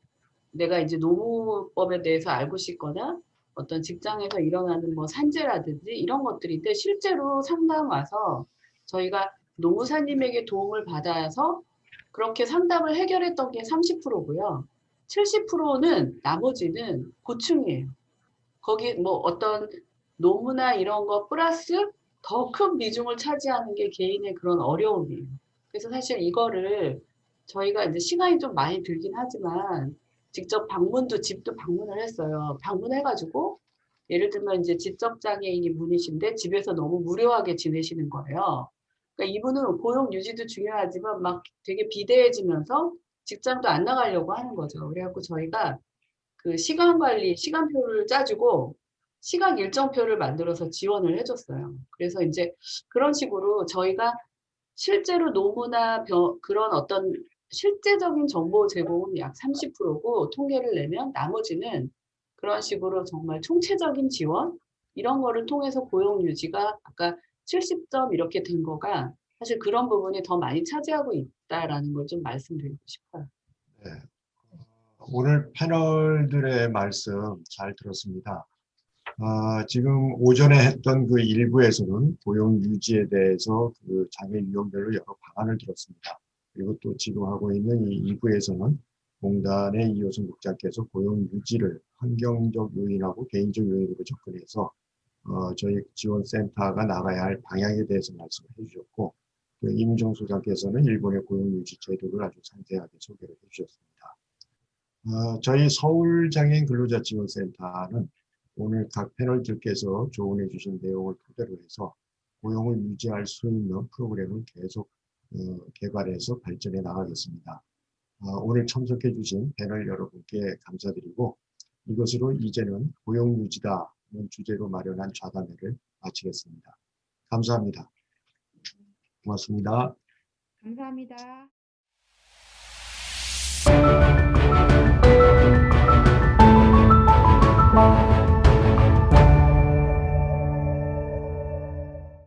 내가 이제 노무법에 대해서 알고 싶거나 어떤 직장에서 일어나는 뭐 산재라든지 이런 것들인데 실제로 상담 와서 저희가 노무사님에게 도움을 받아서 그렇게 상담을 해결했던 게 30%고요. 70%는 나머지는 고충이에요. 거기 뭐 어떤 노무나 이런 거 플러스 더 큰 비중을 차지하는 게 개인의 그런 어려움이에요. 그래서 사실 이거를 저희가 이제 시간이 좀 많이 들긴 하지만 직접 방문도 집도 방문을 했어요. 방문해가지고 예를 들면 이제 지적장애인이 분이신데 집에서 너무 무료하게 지내시는 거예요. 그러니까 이분은 고용 유지도 중요하지만 막 되게 비대해지면서 직장도 안 나가려고 하는 거죠. 그래갖고 저희가 그 시간 관리, 시간표를 짜주고 시간 일정표를 만들어서 지원을 해줬어요. 그래서 이제 그런 식으로 저희가 실제로 노무나 그런 어떤 실제적인 정보 제공은 약 30%고 통계를 내면 나머지는 그런 식으로 정말 총체적인 지원 이런 거를 통해서 고용 유지가 아까 70점 이렇게 된 거가 사실 그런 부분이 더 많이 차지하고 있다라는 걸 좀 말씀드리고 싶어요. 네. 오늘 패널들의 말씀 잘 들었습니다. 지금 오전에 했던 그 일부에서는 고용 유지에 대해서 그 장애 유형별로 여러 방안을 들었습니다. 그리고 또 지금 하고 있는 이 2부에서는 공단의 이호선 국장께서 고용 유지를 환경적 요인하고 개인적 요인으로 접근해서 저희 지원센터가 나가야 할 방향에 대해서 말씀을 해주셨고, 또 임종 소장께서는 일본의 고용 유지 제도를 아주 상세하게 소개를 해주셨습니다. 저희 서울장애인 근로자지원센터는 오늘 각 패널들께서 조언해 주신 내용을 토대로 해서 고용을 유지할 수 있는 프로그램을 계속 개발해서 발전해 나가겠습니다. 오늘 참석해 주신 패널 여러분께 감사드리고 이것으로 이제는 고용 유지다는 주제로 마련한 좌담회를 마치겠습니다. 감사합니다. 고맙습니다. 감사합니다.